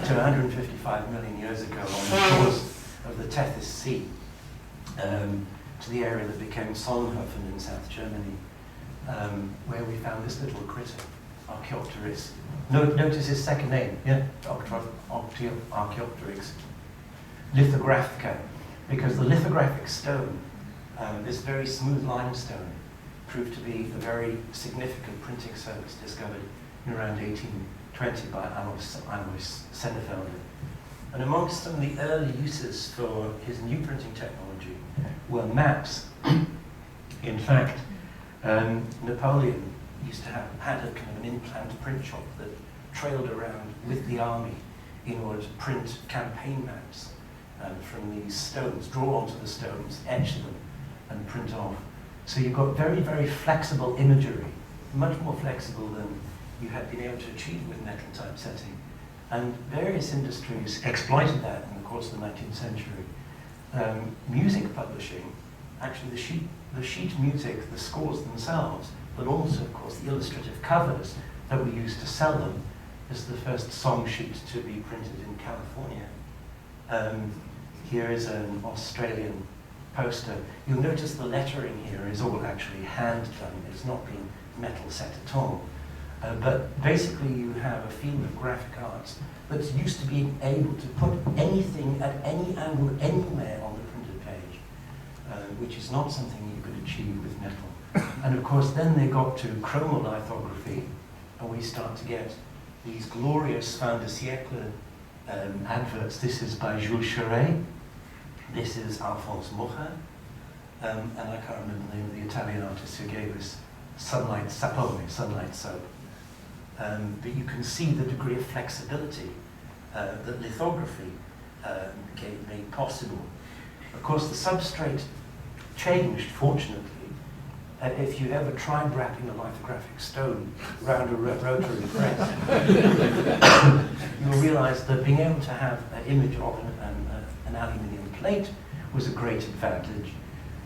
to 155 million years ago on the shores of the Tethys Sea, to the area that became Solnhofen in South Germany, where we found this little critter, Archaeopteryx. Notice his second name, yeah, Archaeopteryx. Lithographica, because the lithographic stone, this very smooth limestone, proved to be a very significant printing surface discovered in around 1820 by Alois Sennefelder. And amongst some of the early uses for his new printing technology were maps. In fact, Napoleon used to had a kind of an in-plant print shop that trailed around with the army in order to print campaign maps from these stones, draw onto the stones, etch them, and print off. So you've got very, very flexible imagery, much more flexible than you had been able to achieve with metal typesetting. And various industries exploited that in the course of the 19th century. Music publishing, actually the sheet music, the scores themselves, but also, of course, the illustrative covers that were used to sell them, is the first song sheet to be printed in California. Here is an Australian poster. You'll notice the lettering here is all actually hand done. It's not been metal set at all. But basically you have a field of graphic arts that's used to being able to put anything at any angle anywhere on the printed page, which is not something you could achieve with metal. And of course then they got to chromolithography, and we start to get these glorious fin de siècle adverts. This is by Jules Cheret. This is Alphonse Mucha, and I can't remember the name of the Italian artist who gave us Sunlight Sapone, Sunlight Soap. But you can see the degree of flexibility that lithography made possible. Of course, the substrate changed, fortunately. If you've ever tried wrapping a lithographic stone around a rotary press, you'll realize that being able to have an image of an aluminium plate was a great advantage.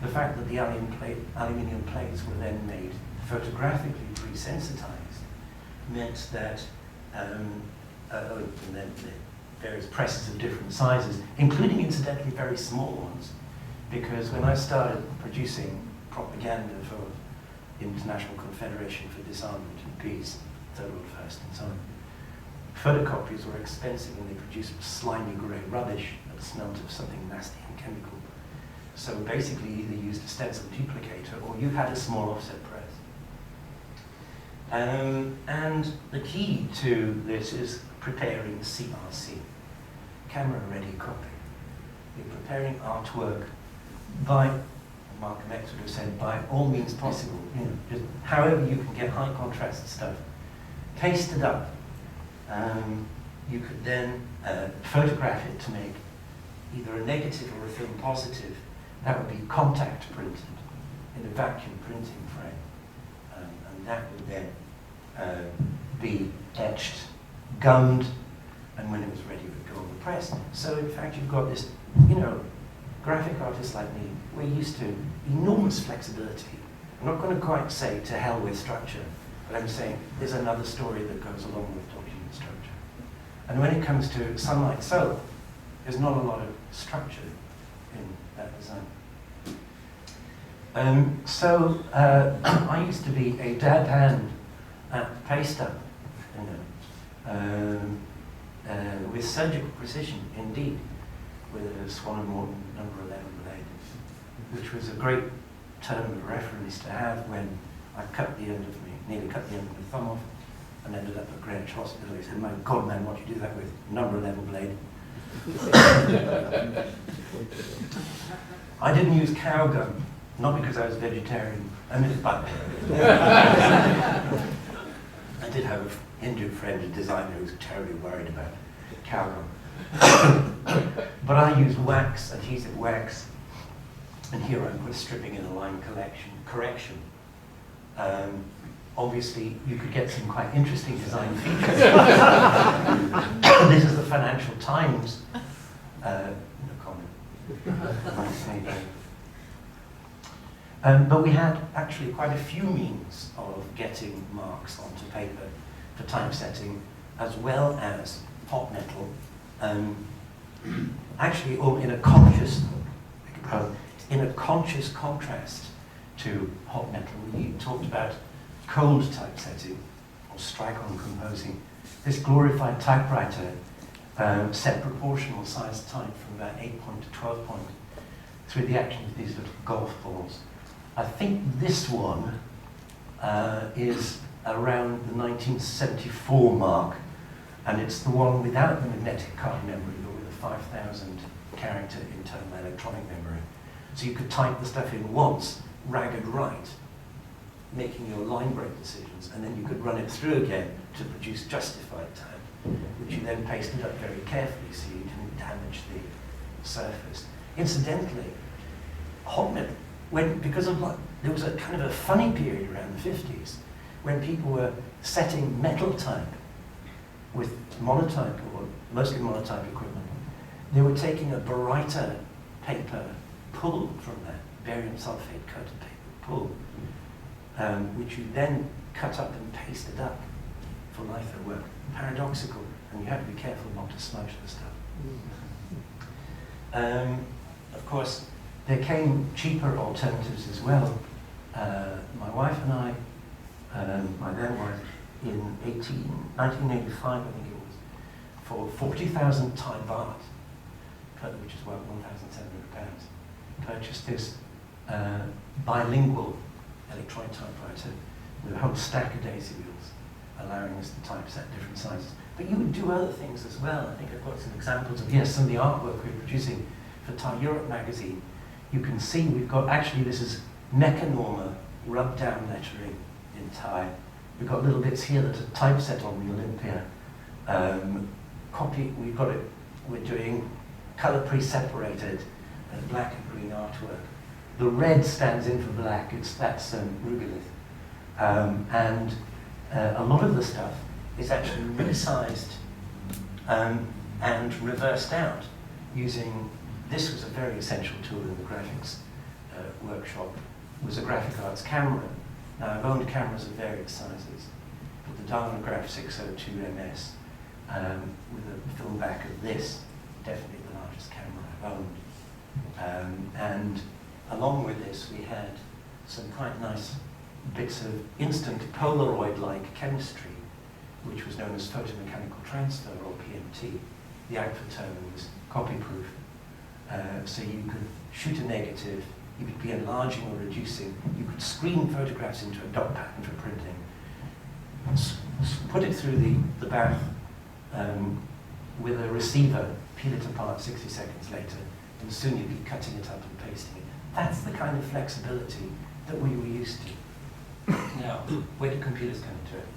The fact that the aluminium plates were then made photographically pre-sensitized meant that, and then various presses of different sizes, including incidentally very small ones, because when I started producing propaganda for International Confederation for Disarmament and Peace, Third World First and so on, photocopies were expensive and they produced slimy grey rubbish that smelled of something nasty and chemical. So basically you either used a stencil duplicator or you had a small offset press. And the key to this is preparing CRC, camera ready copy. You're preparing artwork by, Malcolm X would have said, by all means possible, just however you can get high contrast stuff, paste it up. You could then photograph it to make either a negative or a film positive. That would be contact printed in a vacuum printing frame. that would then be etched, gummed, and when it was ready, it would go on the press. So in fact, you've got this, you know, graphic artists like me, we're used to enormous flexibility. I'm not going to quite say to hell with structure, but I'm saying there's another story that goes along with document structure. And when it comes to Sunlight Soap, there's not a lot of structure in that design. I used to be a dab hand at paster, you know, with surgical precision, indeed, with a Swan & Morton number 11 blade, which was a great term of reference to have when I nearly cut the end of my thumb off and ended up at Greenwich Hospital. He said, "My God, man, what do you do that with? Number 11 blade." I didn't use cow gum, not because I was vegetarian, but I did have a Hindu friend, a designer, who was terribly worried about cow gum. But I used wax, adhesive wax, and here I put stripping in a line correction. Obviously, you could get some quite interesting design features. This is the Financial Times. No comment. But we had actually quite a few means of getting marks onto paper for typesetting, as well as hot metal. Actually, in a conscious contrast to hot metal, we talked about cold typesetting or strike-on composing. This glorified typewriter set proportional size type from about 8 point to 12 point through the action of these little golf balls. I think this one is around the 1974 mark, and it's the one without the magnetic card memory, but with a 5,000 character internal electronic memory. So you could type the stuff in once, ragged right, making your line break decisions, and then you could run it through again to produce justified time, which you then pasted up very carefully so you didn't damage the surface. Incidentally, hot metal, there was a kind of a funny period around the 50s when people were setting metal type with monotype, or mostly monotype equipment. They were taking a baryta paper pull from that, barium sulfate coated paper pull, which you then cut up and pasted up for litho work. Paradoxical, and you have to be careful not to smudge the stuff. Of course, there came cheaper alternatives as well. My wife and I, my then wife, in 1985, I think it was, for 40,000 Thai baht, which is about £1,700, purchased this bilingual electronic typewriter with a whole stack of daisy wheels, allowing us to typeset different sizes. But you would do other things as well. I think I've got some examples of, some of the artwork we're producing for Thai Europe magazine. You can see we've got, actually this is Mechanorma rub down lettering in Thai. We've got little bits here that are typeset on the Olympia. We've got it, we're doing color pre-separated black and green artwork. The red stands in for black, that's Rugolith. And a lot of the stuff is actually resized and reversed out using, this was a very essential tool in the graphics workshop, was a graphic arts camera. Now I've owned cameras of various sizes, but the Dynograph 602 MS with a film back of this, definitely the largest camera I've owned. And along with this we had some quite nice bits of instant Polaroid-like chemistry, which was known as photomechanical transfer, or PMT. The output term was copy-proof. So you could shoot a negative, you could be enlarging or reducing, you could screen photographs into a dot pattern for printing, put it through the bath with a receiver, peel it apart 60 seconds later, and soon you'd be cutting it up and pasting it. That's the kind of flexibility that we were used to. Now, where do computers come into it?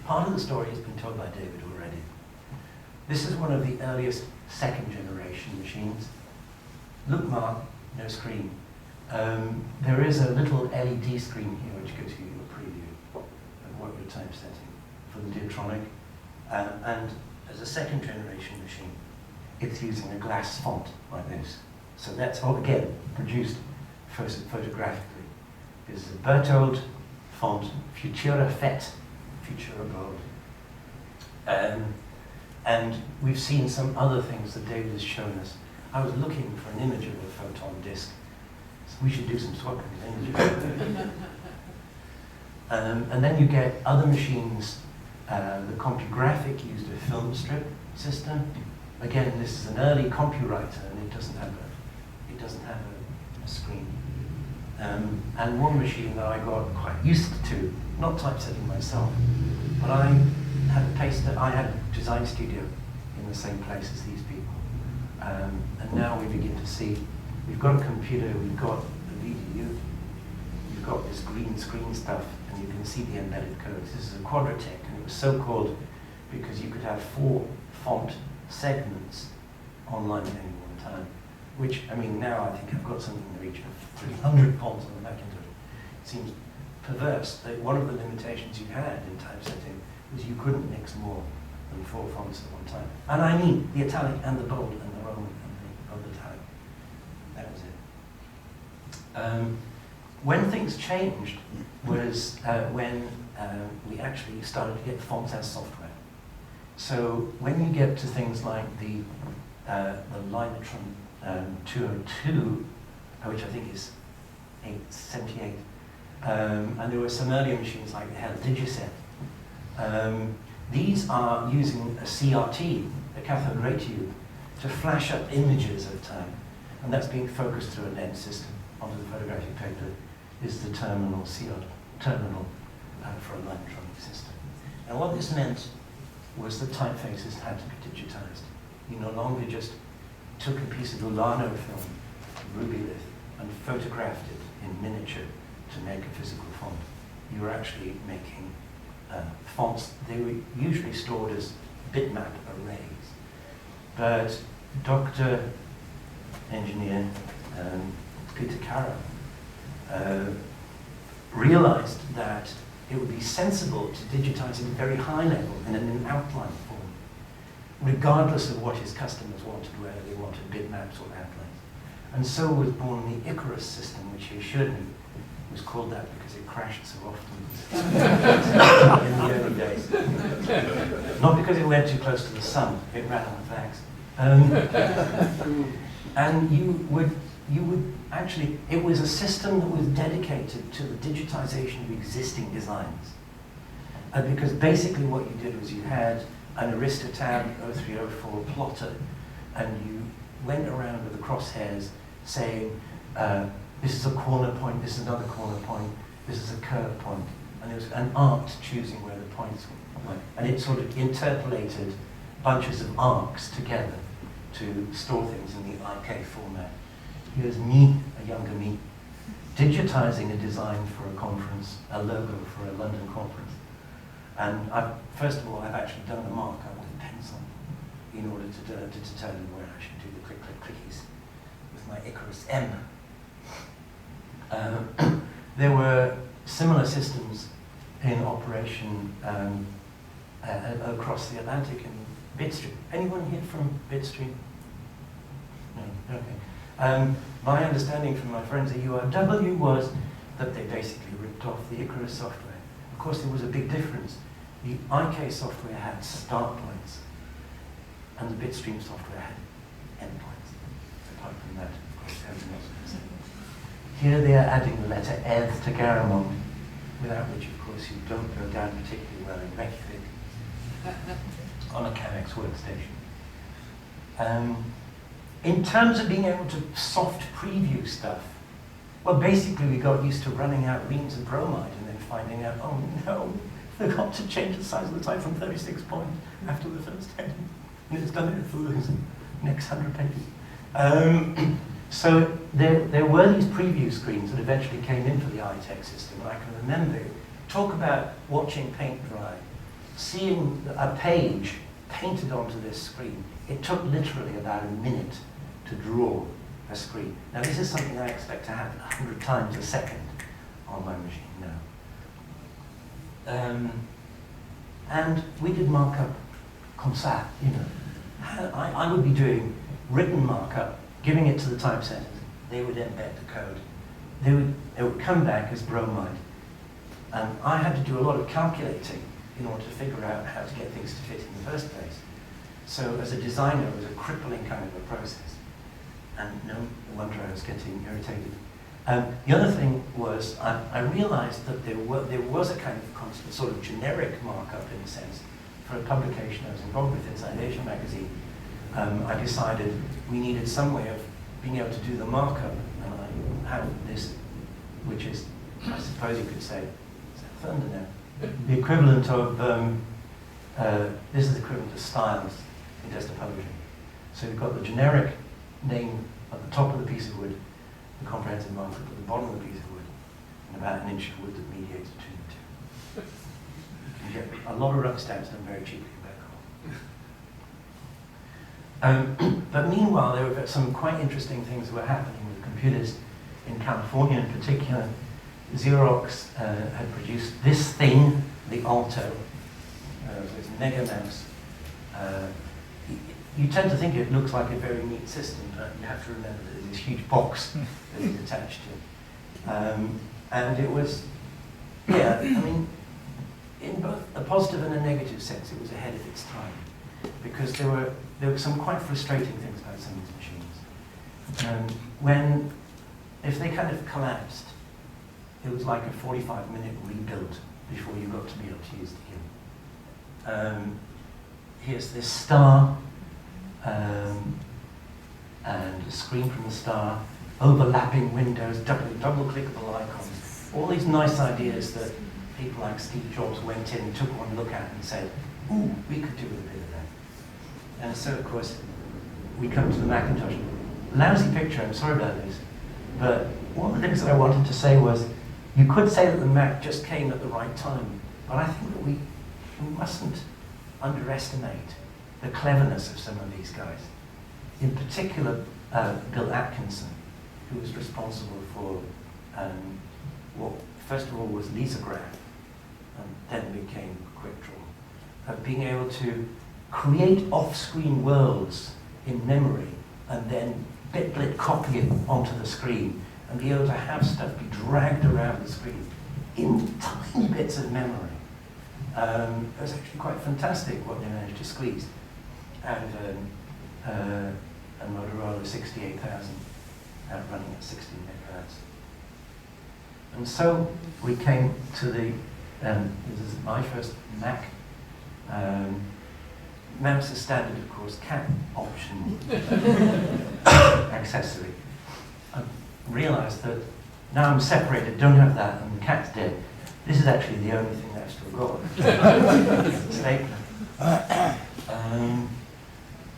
Part of the story has been told by David already. This is one of the earliest second generation machines. Look mark, no screen. There is a little LED screen here which gives you a preview of what you're typesetting for the Diatronic. And as a second generation machine, it's using a glass font like this. So that's all, again, produced photographically. This is a Berthold font, Futura Fet, Futura Gold. And we've seen some other things that David has shown us. I was looking for an image of a photon disk. So we should do some swapping of images. And then you get other machines. The CompuGraphic used a film strip system. Again, this is an early CompuWriter, and it doesn't have a screen. And one machine that I got quite used to, not typesetting myself, but I had a design studio in the same place as these people. And now we begin to see, we've got a computer, we've got a VDU, we've got this green screen stuff, and you can see the embedded codes. This is a Quadratech, and it was so called because you could have 4 font segments online at any one time. Which, I mean, now I think I've got something in the region of 300 fonts on the back end of it. It seems perverse that one of the limitations you had in typesetting was you couldn't mix more than 4 fonts at one time. And I mean the italic and the bold and the Roman and the bold italic. That was it. When things changed was when we actually started to get fonts as software. So when you get to things like the Linatron 202, which I think is 878, and there were some earlier machines like the Hell Digiset. These are using a CRT, a cathode ray tube, to flash up images at a time, and that's being focused through a lens system onto the photographic paper. Is the terminal terminal for a Linotronic system. And what this meant was that typefaces had to be digitized. You no longer just took a piece of Ulano film, Rubylith, and photographed it in miniature to make a physical font. You were actually making fonts. They were usually stored as bitmap arrays. But Dr. Engineer Peter Caro realized that it would be sensible to digitize at a very high level and in an outline form, regardless of what his customers wanted, whether they wanted bitmaps or outlines. And so was born the Icarus system, which he assured me was called that because it crashed so often in the early days. Not because it went too close to the sun, it ran out of fags. And you would actually, it was a system that was dedicated to the digitization of existing designs. Because basically what you did was you had an Aristotab 0304 plotter, and you went around with the crosshairs saying, this is a corner point, this is another corner point, this is a curve point. And it was an art choosing where the points went. And it sort of interpolated bunches of arcs together to store things in the IK format. Here's me, a younger me, digitizing a design for a conference, a logo for a London conference. And first of all, I've actually done the markup with a pencil in order to determine where I should do the clickies with my Icarus M. There were similar systems in operation across the Atlantic in Bitstream. Anyone here from Bitstream? No, okay. My understanding from my friends at URW was that they basically ripped off the Icarus software. Of course, there was a big difference. The IK software had start points, and the Bitstream software had end points. Apart from that, of course, everything else was the same. Here they are adding the letter ETH to Garamond, without which, of course, you don't go down particularly well in Reykjavik on a Camex workstation. In terms of being able to soft preview stuff, well, basically we got used to running out reams of bromide and then finding out, oh no, forgot to change the size of the type from 36 point after the first heading. And it's done it for the next 100 pages. So there were these preview screens that eventually came into the iTech system. And I can remember, talk about watching paint dry, seeing a page painted onto this screen. It took literally about a minute to draw a screen. Now this is something I expect to happen 100 times a second on my machine now. And we did markup comme ça, you know. I would be doing written markup, giving it to the typesetters. They would embed the code. It would come back as bromide. And I had to do a lot of calculating in order to figure out how to get things to fit in the first place. So as a designer, it was a crippling kind of a process. And no wonder I was getting irritated. The other thing was I realized that there was a kind of constant sort of generic markup in a sense for a publication I was involved with inside Asia magazine. I decided we needed some way of being able to do the markup, and I have this, which is, I suppose you could say, is that thunder now? The equivalent of, this is the equivalent of styles in desktop publishing. So you've got the generic name at the top of the piece of wood, the comprehensive markup at the bottom of the piece of wood, and about an inch of wood that mediates between the two. You get a lot of rough stamps done very cheaply back home. But meanwhile, there were some quite interesting things that were happening with computers in California in particular. Xerox had produced this thing, the Alto, this mega mouse. You tend to think it looks like a very neat system, but you have to remember that there's this huge box that is attached to it. And it was, yeah, I mean, in both a positive and a negative sense, it was ahead of its time. Because there were some quite frustrating things about some of these machines. If they kind of collapsed, it was like a 45-minute rebuild before you got to be able to use the game. Here's this star, and a screen from the star, overlapping windows, double-clickable icons. All these nice ideas that people like Steve Jobs went in, took one look at and said, ooh, we could do with a bit of that. And so, of course, we come to the Macintosh. Lousy picture, I'm sorry about this. But one of the things that I wanted to say was, you could say that the Mac just came at the right time, but I think that we mustn't underestimate the cleverness of some of these guys. In particular, Bill Atkinson, who was responsible for what first of all was lithograph, and then became QuickDraw, of being able to create off-screen worlds in memory and then bit copy it onto the screen and be able to have stuff be dragged around the screen in tiny bits of memory. It was actually quite fantastic what they managed to squeeze out of a Motorola 68000 running at 16 megahertz. And so we came to the, this is my first Mac. Mouse is standard, of course, cat option accessory. I realised that now I'm separated, don't have that, and the cat's dead. This is actually the only thing that I've still got.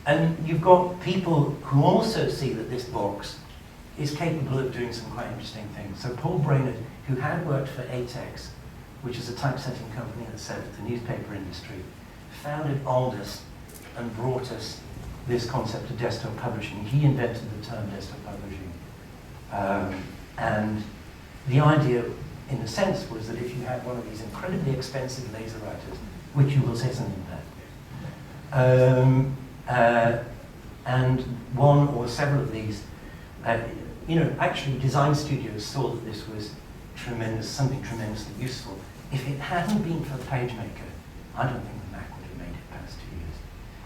And you've got people who also see that this box is capable of doing some quite interesting things. So Paul Brainerd, who had worked for ATEX, which is a typesetting company that served the newspaper industry, founded Aldus and brought us this concept of desktop publishing. He invented the term desktop publishing. And the idea, in a sense, was that if you had one of these incredibly expensive laser writers, which you will say something about, and one or several of these, actually design studios saw that this was something tremendously useful. If it hadn't been for the PageMaker, I don't think the Mac would have made it past 2 years.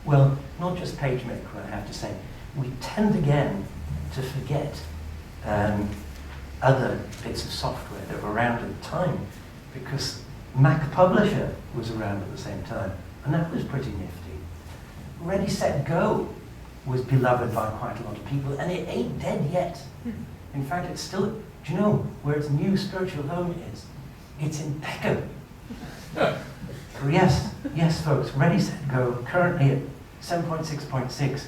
Well, not just PageMaker, I have to say. We tend again to forget other bits of software that were around at the time, because Mac Publisher was around at the same time, and that was pretty nifty. Ready, Set, Go was beloved by quite a lot of people, and it ain't dead yet. In fact, it's still, do you know where its new spiritual home is? It's in Peckham. Yes, folks, Ready, Set, Go, currently at 7.6.6,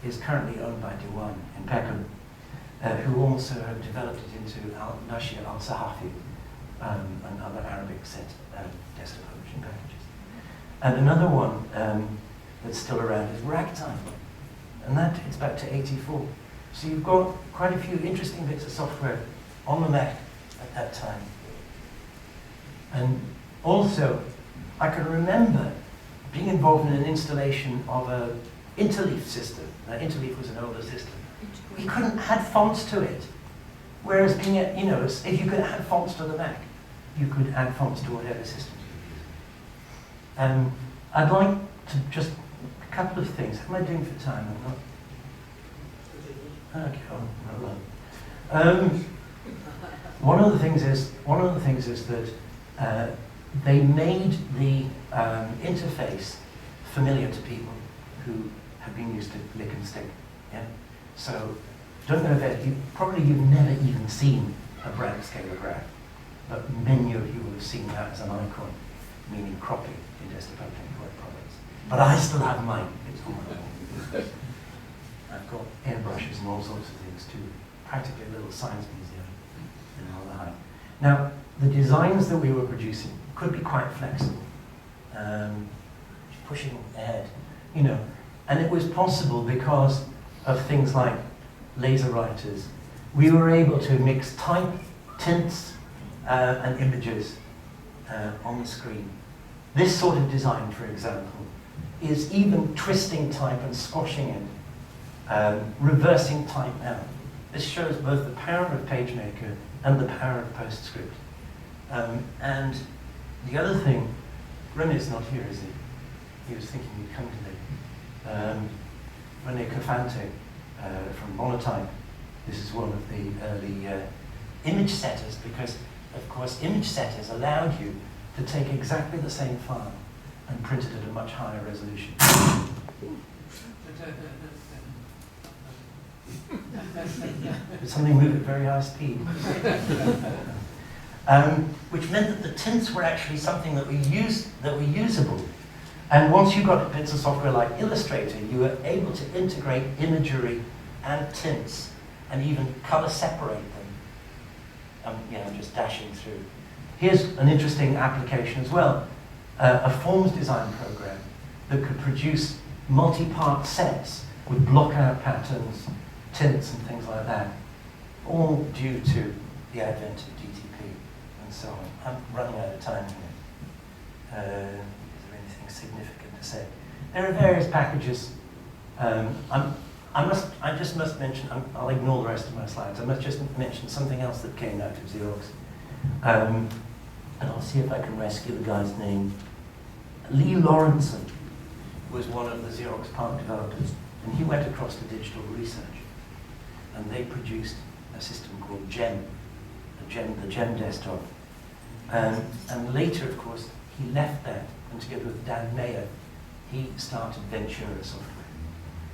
is currently owned by Dewan in Peckham, who also have developed it into Al-Nashir al-Sahafi and other Arabic set desktop publishing packages. And another one that's still around is Ragtime, and that dates back to '84. So you've got quite a few interesting bits of software on the Mac at that time. And also, I can remember being involved in an installation of a Interleaf system. Now, Interleaf was an older system. We couldn't add fonts to it. Whereas being, if you could add fonts to the Mac, you could add fonts to whatever system you use. I'd like to just, a couple of things. How am I doing for time? I'm not. Okay, one of the things is that they made the interface familiar to people who have been used to lick and stick. Yeah. So, don't know that you've never even seen a Brandt scalar graph, but many of you will have seen that as an icon, meaning cropping in desktop publishing products. But I still have mine. It's on my wall. I've got airbrushes and all sorts of things too. Practically a little science museum in Alderheim. Now, the designs that we were producing could be quite flexible, pushing ahead, and it was possible because of things like laser writers. We were able to mix type, tints, and images on the screen. This sort of design, for example, is even twisting type and squashing it, reversing type out. This shows both the power of PageMaker and the power of PostScript. And the other thing, René's not here, is he? He was thinking he'd come today. René Cofante from Monotype. This is one of the early image setters, because, of course, image setters allowed you to take exactly the same file and print it at a much higher resolution. Did something move at very high speed? Which meant that the tints were actually something that were usable. And once you got bits of software like Illustrator, you were able to integrate imagery and tints and even color separate them. Just dashing through. Here's an interesting application as well. A forms design program that could produce multi-part sets with block-out patterns, tints and things like that, all due to the advent of DTP and so on. I'm running out of time here. Is there anything significant to say? There are various packages. I just must mention, I'll ignore the rest of my slides. I must just mention something else that came out of Xerox. And I'll see if I can rescue the guy's name. Lee Lawrenson was one of the Xerox part developers, and he went across to digital research. And they produced a system called GEM, the GEM desktop. And later, of course, he left that, and together with Dan Mayer, he started Ventura software.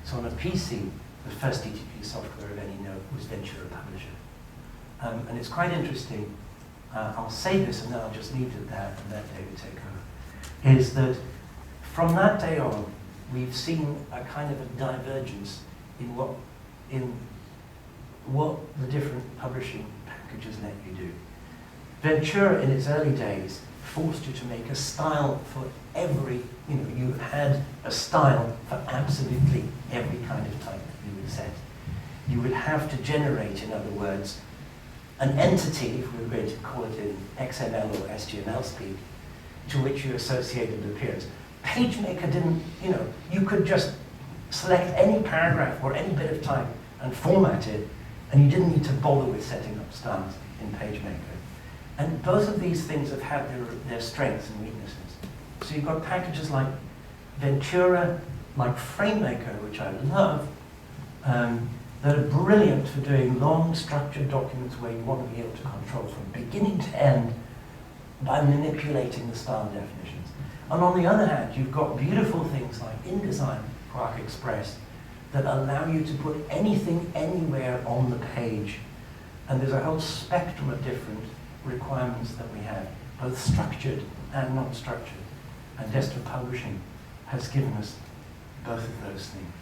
So on a PC, the first DTP software of any note was Ventura Publisher. And it's quite interesting, I'll say this and then I'll just leave it at that and let David take over, is that from that day on, we've seen a kind of a divergence in what the different publishing packages let you do. Ventura, in its early days, forced you to make a style for every, you had a style for absolutely every kind of type that you would set. You would have to generate, in other words, an entity, if we were going to call it in XML or SGML speak, to which you associated the appearance. PageMaker didn't, you could just select any paragraph or any bit of type and format it, and you didn't need to bother with setting up styles in PageMaker. And both of these things have had their strengths and weaknesses. So you've got packages like Ventura, like FrameMaker, which I love, that are brilliant for doing long structured documents where you want to be able to control from beginning to end by manipulating the style definitions. And on the other hand, you've got beautiful things like InDesign, Quark Express, that allow you to put anything anywhere on the page. And there's a whole spectrum of different requirements that we have, both structured and non-structured. And desktop publishing has given us both of those things,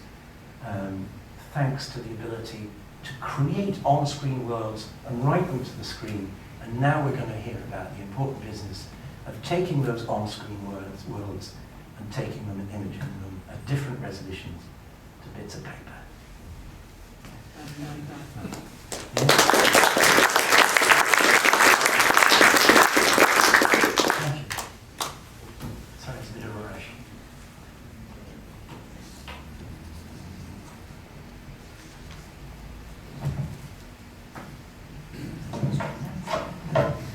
thanks to the ability to create on-screen worlds and write them to the screen. And now we're going to hear about the important business of taking those on-screen worlds and taking them and imaging them at different resolutions to bits of paper. Sorry, it's a bit of a rush.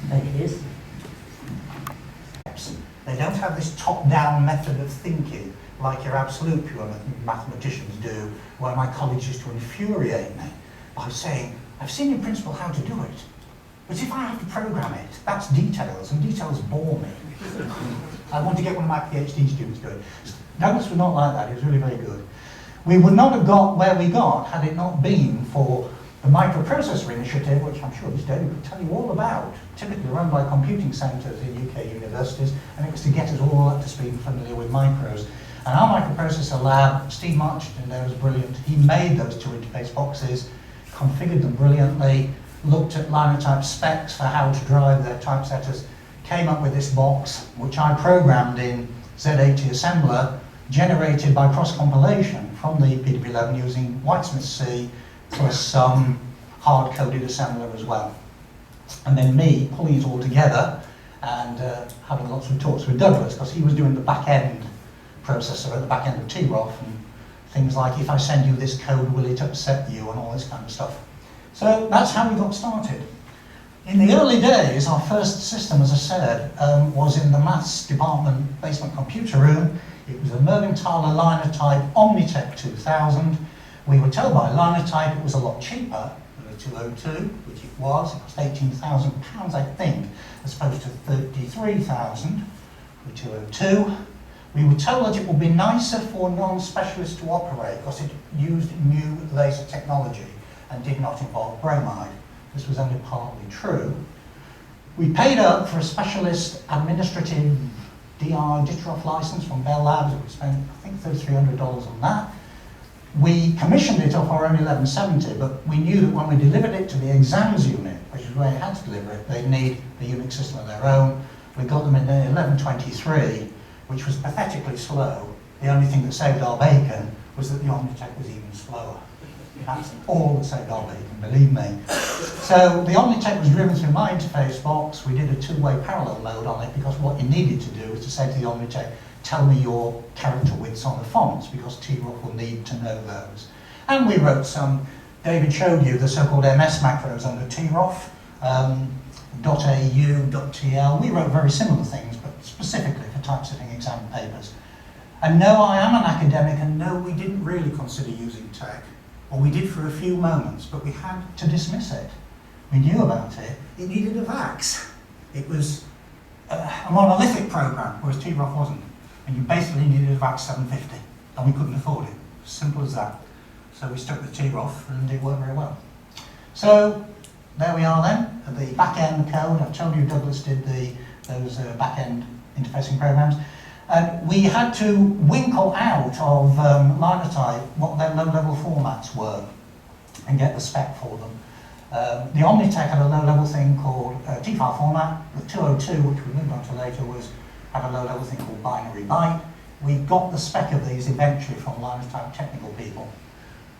There it is. They don't have this top-down method of thinking like your absolute pure mathematicians do, where my colleagues used to infuriate me by saying, I've seen in principle how to do it, but if I have to program it, that's details, and details bore me. I want to get one of my PhD students going. Douglas was not like that, he was really very good. We would not have got where we got had it not been for the microprocessor initiative, which I'm sure this David could tell you all about, typically run by computing centres in UK universities, and it was to get us all up to speed and familiar with micros. And our microprocessor lab, Steve Marchington there was brilliant. He made those two interface boxes, configured them brilliantly, looked at linotype specs for how to drive their typesetters, came up with this box, which I programmed in Z80 assembler, generated by cross-compilation from the PDP-11 using Whitesmith C, plus some hard-coded assembler as well. And then me pulling it all together and having lots of talks with Douglas, because he was doing the back-end processor at the back end of TROF, and things like, if I send you this code, will it upset you, and all this kind of stuff. So that's how we got started. In the early days, our first system, as I said, was in the maths department basement computer room. It was a Mergenthaler Linotype Omnitech 2000. We were told by Linotype it was a lot cheaper than a 202, which it was. It cost £18,000, I think, as opposed to £33,000 for 202. We were told that it would be nicer for non-specialists to operate because it used new laser technology and did not involve bromide. This was only partly true. We paid up for a specialist administrative DI Dittroff license from Bell Labs. We spent, I think, $300 on that. We commissioned it off our own 1170, but we knew that when we delivered it to the exams unit, which is where it had to deliver it, they'd need a Unix system of their own. We got them in the 1123, which was pathetically slow. The only thing that saved our bacon was that the Omnitech was even slower. That's all that saved our bacon, believe me. So the Omnitech was driven through my interface box. We did a two-way parallel mode on it because what you needed to do was to say to the Omnitech, tell me your character widths on the fonts, because TROF will need to know those. And we wrote some, David showed you the so-called MS macros under TROF, .au, .tl. We wrote very similar things, but specifically for typesetting exam papers. And no, I am an academic, and no, we didn't really consider using tech. Or we did for a few moments, but we had to dismiss it. We knew about it. It needed a VAX. It was a monolithic program, whereas TROF wasn't. And you basically needed a VAX 750, and we couldn't afford it. Simple as that. So we stuck with TROF, and it worked very well. So there we are then, at the back-end code. I've told you Douglas did those back-end interfacing programs. We had to winkle out of Linotype what their low-level formats were and get the spec for them. The Omnitech had a low-level thing called T-file format. The 202, which we moved on to later, had a low-level thing called binary byte. We got the spec of these eventually from Linotype technical people.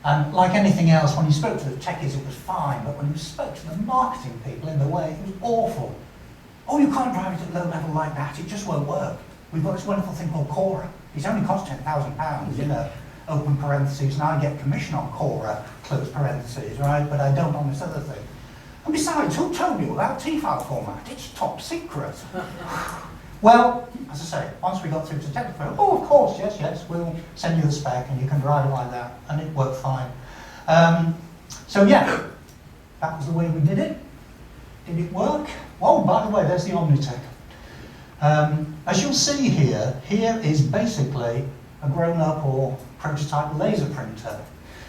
And like anything else, when you spoke to the techies, it was fine, but when you spoke to the marketing people in the way, it was awful. Oh, you can't drive it at low level like that, it just won't work. We've got this wonderful thing called Cora. It's only cost £10,000, you know, open parentheses, and I get commission on Cora, close parentheses, right? But I don't on this other thing. And besides, who told you about T-file format? It's top secret. Well, as I say, once we got through to technical, oh, of course, yes, we'll send you the spec and you can drive it like that, and it worked fine. So yeah, that was the way we did it. Did it work? Oh, by the way, there's the Omnitech. As you'll see here is basically a grown-up or prototype laser printer.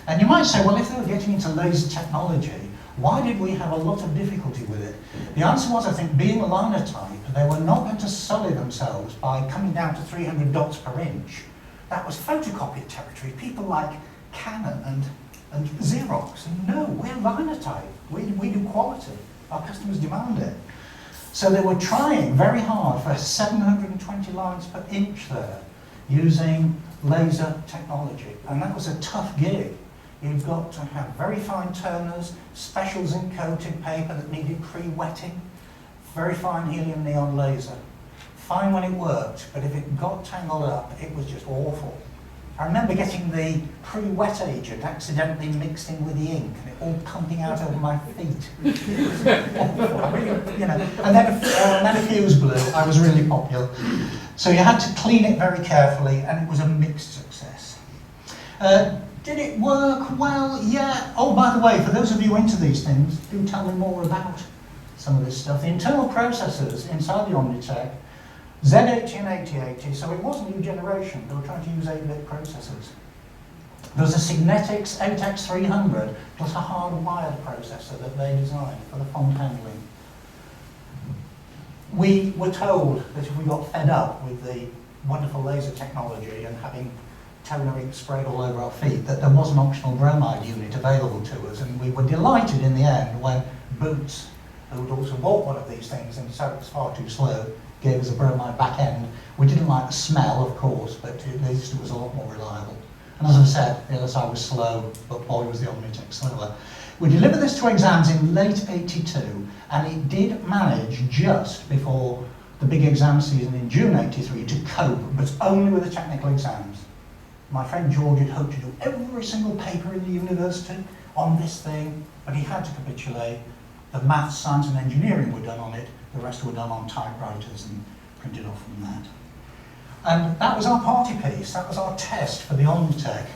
And you might say, well, if they were getting into laser technology, why did we have a lot of difficulty with it? The answer was, I think, being a Linotype, they were not going to sully themselves by coming down to 300 dots per inch. That was photocopied territory. People like Canon and Xerox. And no, we're Linotype. We do quality. Our customers demand it. So they were trying very hard for 720 lines per inch there, using laser technology. And that was a tough gig. You've got to have very fine toners, special zinc coated paper that needed pre-wetting, very fine helium neon laser. Fine when it worked, but if it got tangled up, it was just awful. I remember getting the pre-wet agent accidentally mixed in with the ink, and it all pumping out over my feet. Awful. I really, you know, and then a fuse blew. I was really popular. So you had to clean it very carefully, and it was a mixed success. Did it work? Well, yeah. Oh, by the way, for those of you into these things, do tell me more about some of this stuff. The internal processors inside the Omnitech, Z80 and 8080, so it was a new generation. They were trying to use 8-bit processors. There was a Signetics 8X300 plus a hardwired processor that they designed for the font handling. We were told that if we got fed up with the wonderful laser technology and having toner ink sprayed all over our feet, that there was an optional bromide unit available to us, and we were delighted in the end when Boots, who had also bought one of these things and decided it was far too slow, gave us a bromide back end. We didn't like the smell, of course, but at least it was a lot more reliable. And as I said, the LSI was slow, but boy was the Omnitech slower. We delivered this to exams in late '82, and it did manage just before the big exam season in June '83 to cope, but only with the technical exams. My friend George had hoped to do every single paper in the university on this thing, but he had to capitulate. The maths, science and engineering were done on it, the rest were done on typewriters and printed off from that. And that was our party piece, that was our test for the Omnitech.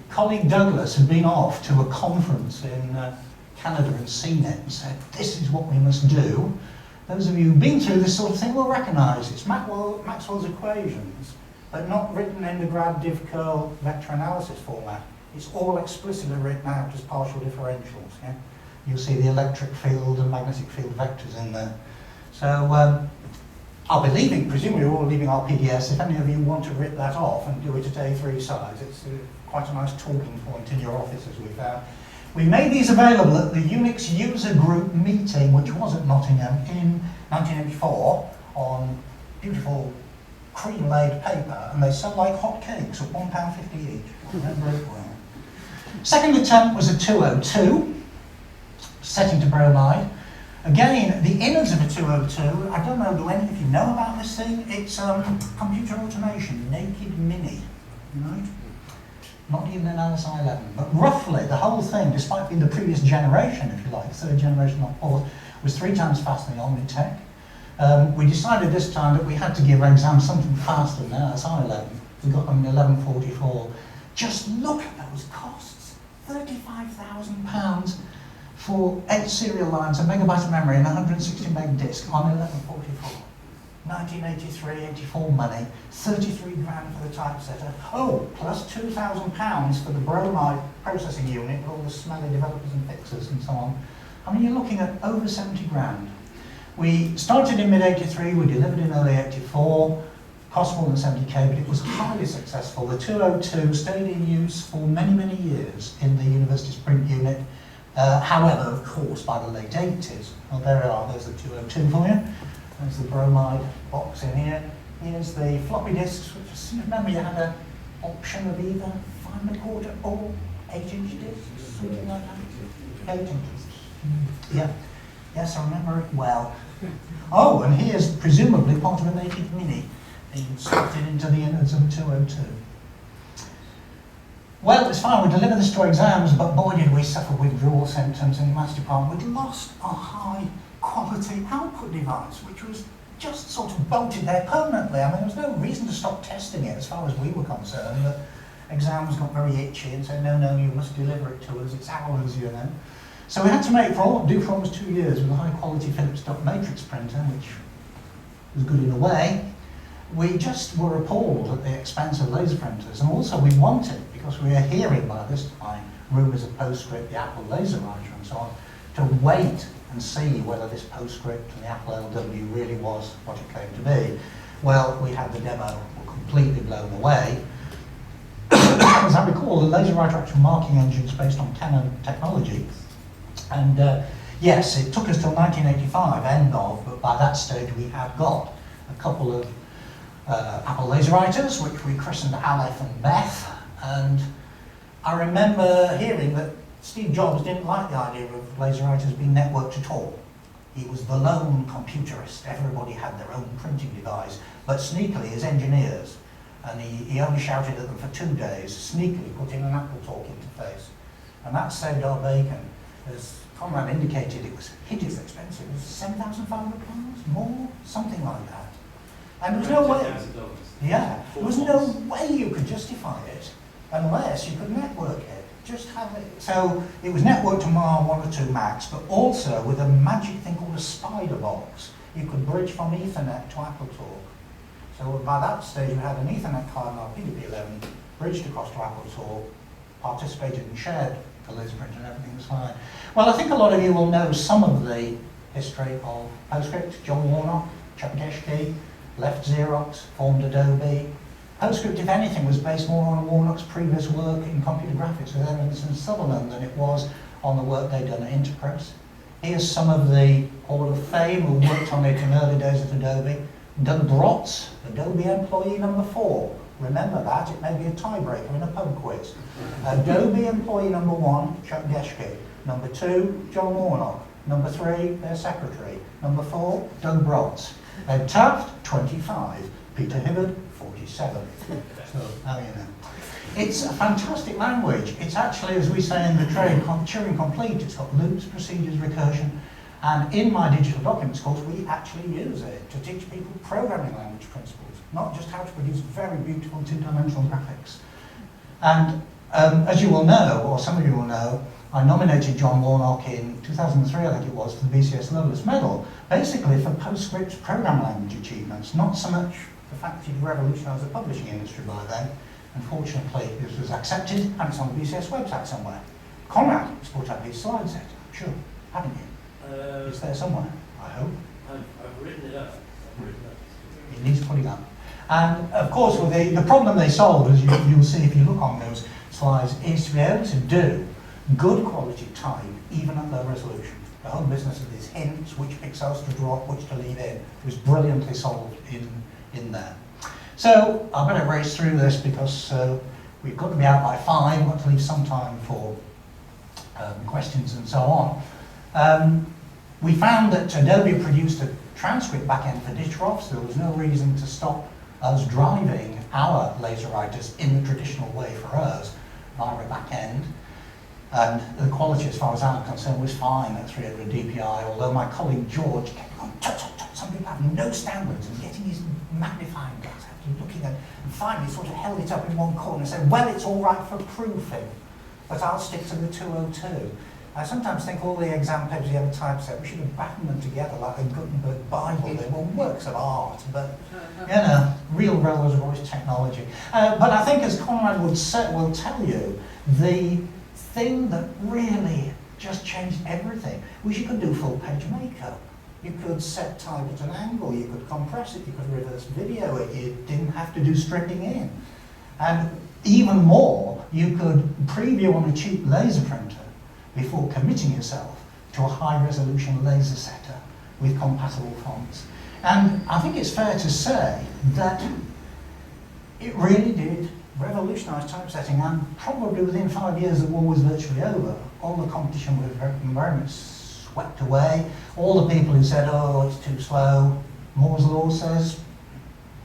Colleague Douglas had been off to a conference in Canada and seen it and said, this is what we must do. Those of you who've been through this sort of thing will recognise it's Maxwell's equations, but not written in the grad div curl vector analysis format. It's all explicitly written out as partial differentials. Yeah? You'll see the electric field and magnetic field vectors in there. So I'll be leaving, presumably we're all leaving our PDS. If any of you want to rip that off and do it at A3 size, it's quite a nice talking point in your office, as we found. We made these available at the Unix user group meeting, which was at Nottingham in 1984, on beautiful cream-laid paper, and they sell like hotcakes at £1.50 each. I remember it well. Second attempt was a 202, setting to bromide. Again, the innards of a 202, I don't know, do any of you know about this thing? It's computer automation, Naked Mini, right? Not even an LSI 11, but roughly the whole thing, despite being the previous generation, if you like, third generation, not fourth, was 3 times faster than Omnitech. We decided this time that we had to give our exams something faster than LSI 11. We got them in 1144. Just look at those costs, £35,000 for 8 serial lines, a megabyte of memory and 160 meg disk on 1144. 1983, 84 money, 33 grand for the typesetter. Oh, plus £2,000 for the bromide processing unit with all the smelly developers and fixers and so on. I mean, you're looking at over 70 grand. We started in mid-83, we delivered in early 84, cost more than 70k, but it was highly successful. The 202 stayed in use for many, many years in the university's print unit. However, of course, by the late 80s, well, there we are, there's the 202 for you. There's the bromide box in here. Here's the floppy disks, which I seem to remember you had an option of either 5 1/4 or 8-inch disks, something like that. 8 inches. Yeah. Yes, I remember it well. Oh, and here's presumably part of a Naked Mini being inserted into the innards of a 202. Well, it's fine, we delivered this to exams, but boy did we suffer withdrawal symptoms in the maths department. We'd lost our high quality output device, which was just sort of bolted there permanently. I mean, there was no reason to stop testing it as far as we were concerned. The exams got very itchy and said, no, you must deliver it to us, it's ours, you know. So we had to make, do for almost 2 years with a high quality Philips dot matrix printer, which was good in a way. We just were appalled at the expense of laser printers, and also we wanted, because we were hearing by this time rumours of PostScript, the Apple laser writer and so on, to wait and see whether this PostScript and the Apple LW really was what it claimed to be. Well, we had the demo, were completely blown away. As I recall, the laser writer actual marking engine is based on Canon technology. And yes, it took us till 1985, end of, but by that stage we had got a couple of Apple laser writers, which we christened Aleph and Beth, and I remember hearing that Steve Jobs didn't like the idea of laser writers being networked at all. He was the lone computerist. Everybody had their own printing device, but sneakily as engineers, and he only shouted at them for 2 days, sneakily put in an AppleTalk interface. And that saved our bacon. As Conrad indicated, it was hideously expensive. It was £7,500, more, something like that. And there was no way, yeah, there was no way you could justify it unless you could network it. Just have it. So it was networked to MAR 1 or 2 Macs, but also with a magic thing called a spider box. You could bridge from Ethernet to AppleTalk. So by that stage, we had an Ethernet card in our PDP-11, bridged across to AppleTalk, participated and shared the laser printer, and everything was fine. Well, I think a lot of you will know some of the history of PostScript. John Warnock, Chuck Geschke, left Xerox, formed Adobe. PostScript, if anything, was based more on Warnock's previous work in computer graphics with Evans and Sutherland than it was on the work they'd done at Interpress. Here's some of the Hall of Fame who worked on it in early days at Adobe. Doug Brotz, Adobe employee number 4. Remember that, it may be a tiebreaker in a pub quiz. Adobe employee number 1, Chuck Geschke. Number 2, John Warnock. Number 3, their secretary. Number 4, Doug Brotz. Ed Taft, 25. Peter Hibbard, 47. So, now you know. It's a fantastic language. It's actually, as we say in the trade, Turing complete. It's got loops, procedures, recursion. And in my digital documents course, we actually use it to teach people programming language principles, not just how to produce very beautiful two-dimensional graphics. And as you will know, or some of you will know, I nominated John Warnock in 2003, I think it was, for the BCS Loveless Medal, basically for PostScript's program language achievements, not so much the fact that he'd revolutionised the publishing industry by then. Unfortunately, this was accepted, and it's on the BCS website somewhere. Conrad has put up his slide set, I'm sure, haven't you? It's there somewhere, I hope. I've written it up. It needs putting up. And of course, with the problem they solved, as you'll see if you look on those slides, is to be able to do good quality type, even at low resolution. The whole business of these hints, which pixels to drop, which to leave in, was brilliantly solved in there. So I better race through this because we've got to be out by 5, we've got to leave some time for questions and so on. We found that Adobe produced a transcript backend for Digitroff, so there was no reason to stop us driving our laser writers in the traditional way for us via a backend. And the quality, as far as I'm concerned, was fine at 300 dpi, although my colleague George kept going, tut, tut, tut. Some people have no standards, and getting his magnifying glass after looking at it, and finally sort of held it up in one corner and said, well, it's all right for proofing, but I'll stick to the 202. I sometimes think all the exam papers you ever typeset, we should have battened them together like a Gutenberg Bible. They were works of art, but, you know, real Rolls Royce technology. But I think, as Conrad will tell you, the thing that really just changed everything was you could do full page makeup. You could set type at an angle, you could compress it, you could reverse video it, you didn't have to do stripping in. And even more, you could preview on a cheap laser printer before committing yourself to a high-resolution laser setter with compatible fonts. And I think it's fair to say that it really did revolutionise typesetting, and probably within 5 years the war was virtually over. All the competition was very much swept away. All the people who said, oh, it's too slow, Moore's law says,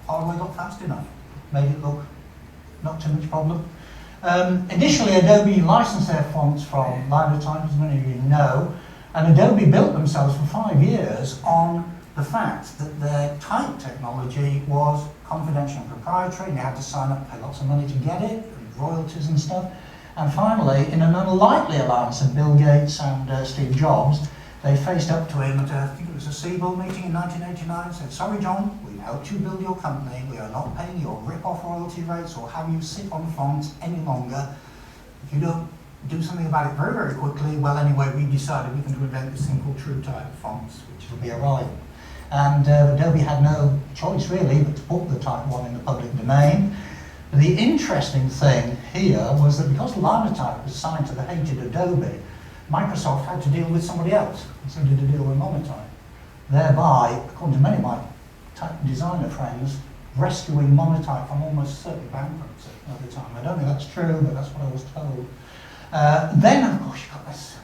oh, we got fast enough. Made it look not too much problem. Initially, Adobe licensed their fonts from Linotype, as many of you know, and Adobe built themselves for 5 years on the fact that their type technology was confidential and proprietary, and you had to sign up, pay lots of money to get it, and royalties and stuff. And finally, in an unlikely alliance of Bill Gates and Steve Jobs, they faced up to him at I think it was a Seabold meeting in 1989 and said, sorry John, we've helped you build your company, we are not paying your rip-off royalty rates or have you sit on fonts any longer. If you don't do something about it very, very quickly, well anyway, we decided we're going to invent this thing called TrueType fonts, which will be a rival. And Adobe had no choice really but to put the Type 1 in the public domain. The interesting thing here was that because Linotype was signed to the hated Adobe, Microsoft had to deal with somebody else, and so did a deal with Monotype. Thereby, according to many of my type designer friends, rescuing Monotype from almost certain bankruptcy at the time. I don't think that's true, but that's what I was told. Then, of course, you've got this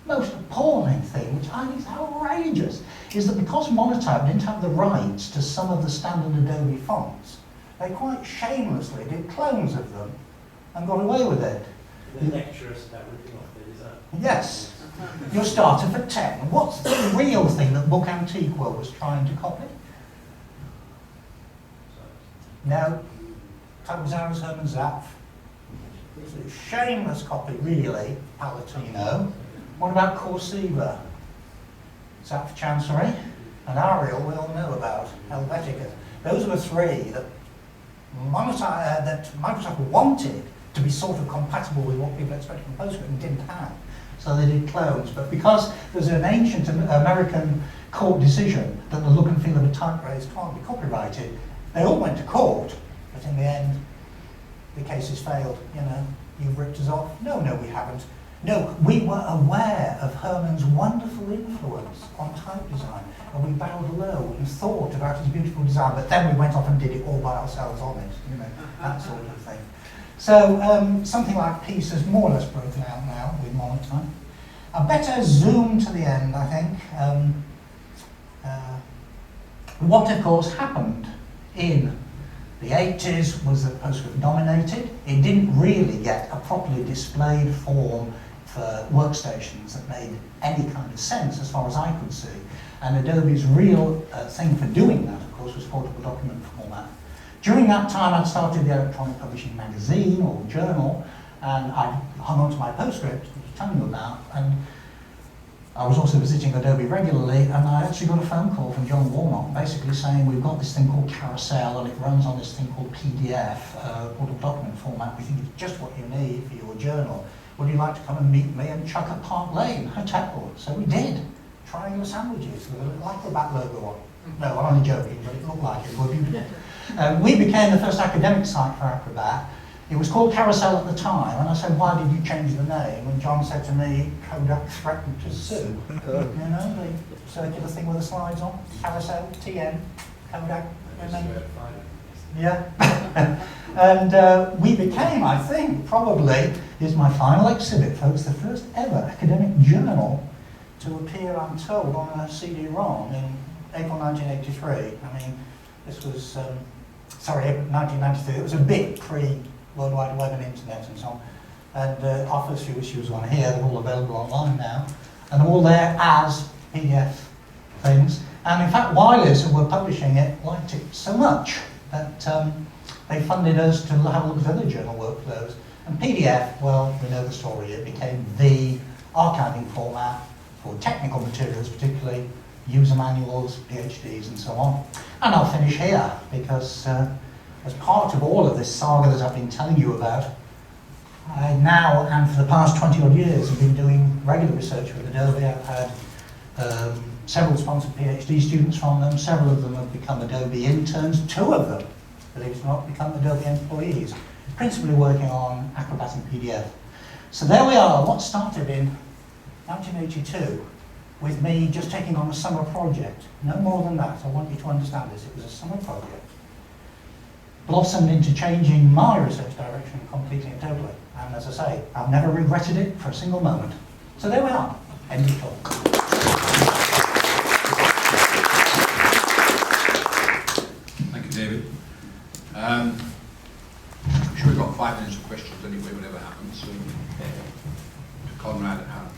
most appalling thing, which I think is outrageous, is that because Monotype didn't have the rights to some of the standard Adobe fonts, they quite shamelessly did clones of them and got away with it. The lecturers about ripping off the design. Yes. You're starting for 10. What's the real thing that Book Antiqua was trying to copy? No. That was Aaron's Herman Zapf. It's a shameless copy, really, Palatino. What about Corsiva? Zapf Chancery, and Arial we all know about, Helvetica. Those were three that Microsoft wanted to be sort of compatible with what people expected from PostScript and didn't have. So they did clones. But because there's an ancient American court decision that the look and feel of a typewriter can't be copyrighted, they all went to court. But in the end, the cases failed. You know, you've ripped us off. No, we haven't. No, we were aware of Herman's wonderful influence on type design, and we bowed low and thought about his beautiful design, but then we went off and did it all by ourselves on it, you know, that sort of thing. So something like Peace has more or less broken out now with Monotype. I better zoom to the end, I think. What, of course, happened in the 80s was that PostScript dominated. It didn't really get a properly displayed form for workstations that made any kind of sense as far as I could see. And Adobe's real thing for doing that, of course, was portable document format. During that time, I'd started the Electronic Publishing Magazine or Journal, and I hung on to my PostScript, which I'm telling you about, and I was also visiting Adobe regularly, and I actually got a phone call from John Warnock basically saying, we've got this thing called Carousel, and it runs on this thing called PDF, portable document format. We think it's just what you need for your journal. Would you like to come and meet me and chuck at Park Lane Hotel? So we did. Triangular sandwiches with a little Acrobat logo on. No, I'm only joking, but it looked like it. Were beautiful. We became the first academic site for Acrobat. It was called Carousel at the time, and I said, why did you change the name? And John said to me, Kodak threatened to sue. You know, the circular thing with the slides on. Carousel, TN, Kodak. Yeah. And we became, I think, probably, is my final exhibit, folks, the first ever academic journal to appear, I'm told, on a CD-ROM in April 1983. I mean, this was, April 1993. It was a bit pre-World Wide Web and Internet and so on. And our first few issues are on here. They're all available online now. And they're all there as PDF things. And in fact, Wileys, who were publishing it, liked it so much that they funded us to have a look at other journal workflows. And PDF, well, we know the story. It became the archiving format for technical materials, particularly user manuals, PhDs, and so on. And I'll finish here, because as part of all of this saga that I've been telling you about, I now, and for the past 20 odd years, have been doing regular research with Adobe. I've had several sponsored PhD students from them. Several of them have become Adobe interns. 2 of them, believe it or not, become Adobe employees, principally working on Acrobat and PDF. So there we are, what started in 1982 with me just taking on a summer project. No more than that, I want you to understand this. It was a summer project. Blossomed into changing my research direction and completing it totally. And as I say, I've never regretted it for a single moment. So there we are, end of talk. Thank you, David. I'm sure we've got 5 minutes of questions anyway, whatever happens. So, to Conrad and Aaron,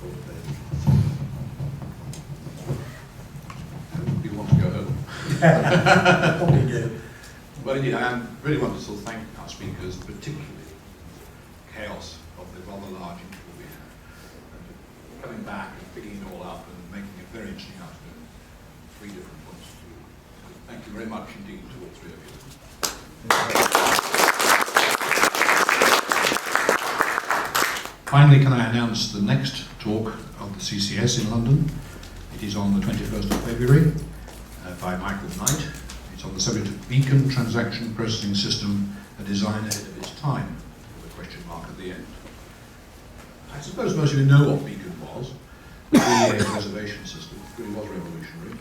people want to go home. Probably do. Well, indeed, I really want to sort of thank our speakers, particularly Chaos of the rather large interval we had, and coming back and picking it all up and making it very interesting afternoon. 3 different points of view. So thank you very much indeed to all 3 of you. Finally, can I announce the next talk of the CCS in London? It is on the 21st of February by Michael Knight. It's on the subject of Beacon Transaction Processing System, a design ahead of its time, with a question mark at the end. I suppose most of you know what Beacon was. The VA reservation system. It really was revolutionary.